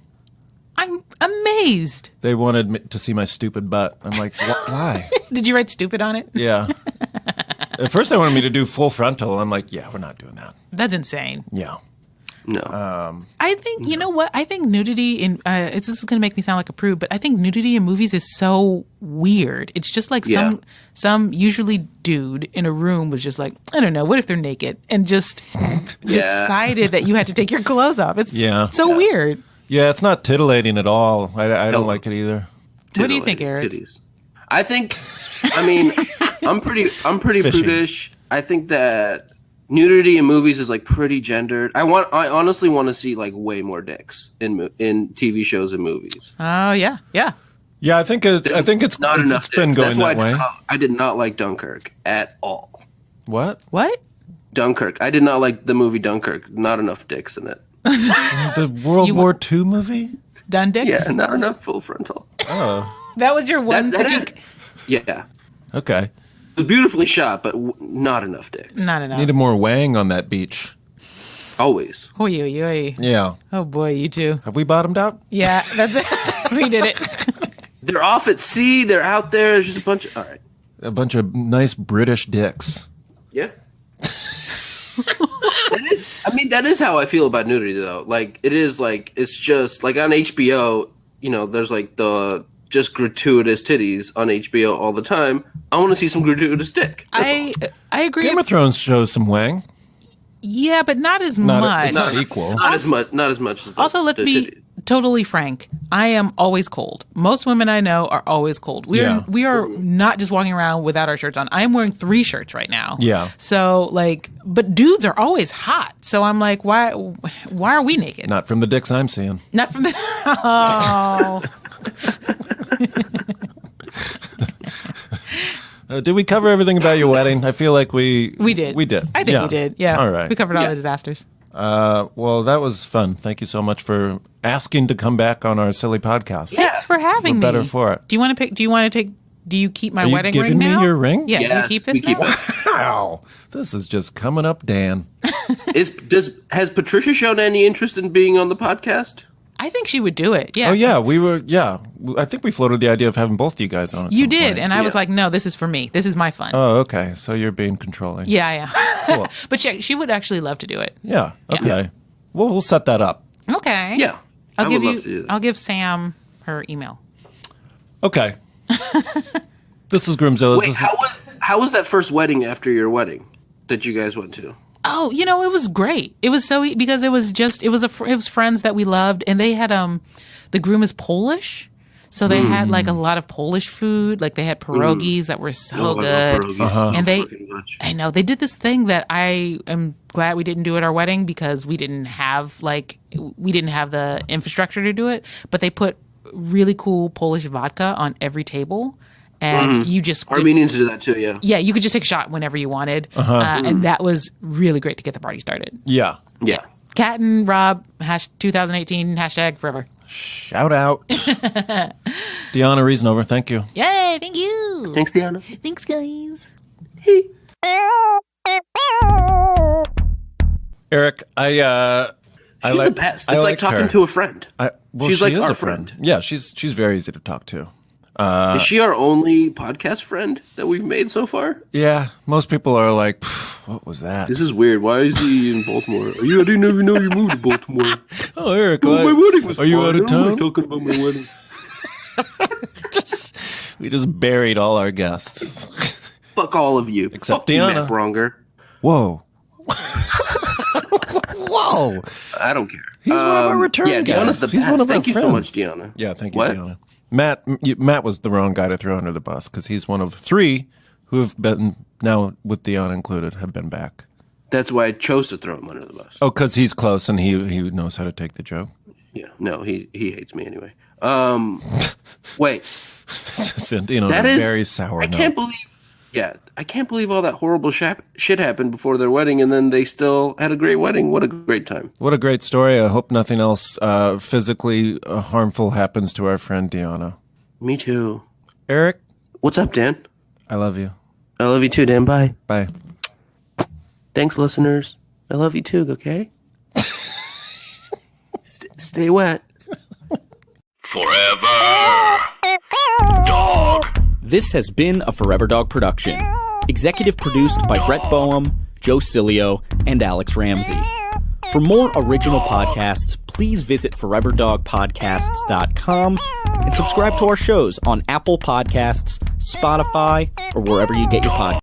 I'm amazed. They wanted me to see my stupid butt. I'm like, why? Did you write stupid on it? Yeah. At first, they wanted me to do full frontal. I'm like, yeah, we're not doing that. That's insane. Yeah. No. I think you know what? I think nudity in this is going to make me sound like a prude, but I think nudity in movies is so weird. It's just like Yeah. some usually dude in a room was just like, I don't know, what if they're naked and just decided that you had to take your clothes off. It's so weird. Yeah, it's not titillating at all. I don't like it either. What do you think, Eric? Titties. I think. I mean, I'm pretty Fishy. prudish. I think that nudity in movies is like pretty gendered. I honestly want to see like way more dicks in TV shows and movies. Oh yeah. Yeah, I think it's Not enough. It's been dicks. going That's why that way. I did not like Dunkirk at all. What? What? Dunkirk. I did not like the movie Dunkirk. Not enough dicks in it. The World War II movie? Done dicks? Yeah, not enough full frontal. Oh, That was your one That is, critique? yeah. okay. It was beautifully shot, but not enough dicks. Not enough. Needed more Wang on that beach. Always. Oy, oy, oy. Yeah. Oh boy, you too. Have we bottomed out? Yeah, that's it. We did it. They're off at sea. They're out there. There's just a bunch of. All right. A bunch of nice British dicks. Yeah. That is how I feel about nudity, though. Like, it is like, it's just like on HBO, there's like the just gratuitous titties on HBO all the time. I want to see some gratuitous dick. I agree. Game of Thrones shows some Wang. Yeah, but not as Not, much. it's not equal. Not as much as Also, let's be titties. totally frank. I am always cold. Most women I know are always cold. We are not just walking around without our shirts on. I am wearing 3 shirts right now. Yeah. So but dudes are always hot. So I'm like, why are we naked? Not from the dicks I'm seeing. Not from the. Oh. Did we cover everything about your wedding? I feel like we did. We did. I think we did. Yeah. All right. We covered all the disasters. Well, that was fun. Thank you so much for asking to come back on our silly podcast. Thanks for having me. Better for it. Do you want to pick? Do you want to take? Do you keep my Are you wedding giving ring me now? your ring? Yeah. Yes, you keep this we keep now? it. Wow. This is just coming up, Dan. Has Patricia shown any interest in being on the podcast? I think she would do it. Yeah. Oh, yeah. I think we floated the idea of having both you guys on it. You did, and I was like, no, this is for me. This is my fun. Oh, okay. So you're being controlling. Yeah, yeah. Cool. But she would actually love to do it. Yeah. Okay. Well, we'll set that up. Okay. Yeah. I'll I give would love to do that. I'll give Sam her email. Okay. This is Groomzilla. Wait, how was that first wedding after your wedding that you guys went to? Oh, it was great. It was so because it was friends that we loved, and they had the groom is Polish, so they had like a lot of Polish food. Like they had pierogies that were so I love good, pierogies and so fucking much. I know they did this thing that I am glad we didn't do at our wedding because we didn't have the infrastructure to do it. But they put really cool Polish vodka on every table. And you just Armenians do that too, yeah. Yeah, you could just take a shot whenever you wanted, and that was really great to get the party started. Yeah. Yeah. Kat and Rob, 2018, #forever. Shout out. Diona Reasonover, thank you. Yay, thank you. Thanks, Diona. Thanks, guys. Eric, She's the best. It's like talking to a friend. She's she like is our a friend. Yeah, she's very easy to talk to. Is she our only podcast friend that we've made so far? Yeah, most people are like, what was that? This is weird. Why is he in Baltimore? I didn't even know you moved to Baltimore. Oh, Eric, my wedding was are you fun. out of I don't town? like talking about my wedding. We just buried all our guests. Fuck all of you. Except Fuck you, Diona. Matt Bronger. Whoa. Whoa. I don't care. He's one of our return yeah, guys. Deona's the He's best. one of Thank our you so friends. much, Diona. Yeah, thank you, What? Diona. Matt was the wrong guy to throw under the bus because he's one of 3 who have been, now with Diona included, have been back. That's why I chose to throw him under the bus. Oh, because he's close and he knows how to take the joke. Yeah, no, he hates me anyway. Wait, This is, a that is very sour I note. can't believe. Yeah, I can't believe all that horrible shit happened before their wedding, and then they still had a great wedding. What a great time! What a great story. I hope nothing else physically harmful happens to our friend Diona. Me too. Eric, What's up, Dan? I love you. I love you too, Dan. Bye. Bye. Thanks, listeners. I love you too. Okay. Stay wet. Forever Dog. This has been a Forever Dog production. Executive produced by Brett Boehm, Joe Cilio, and Alex Ramsey. For more original podcasts, please visit foreverdogpodcasts.com and subscribe to our shows on Apple Podcasts, Spotify, or wherever you get your podcasts.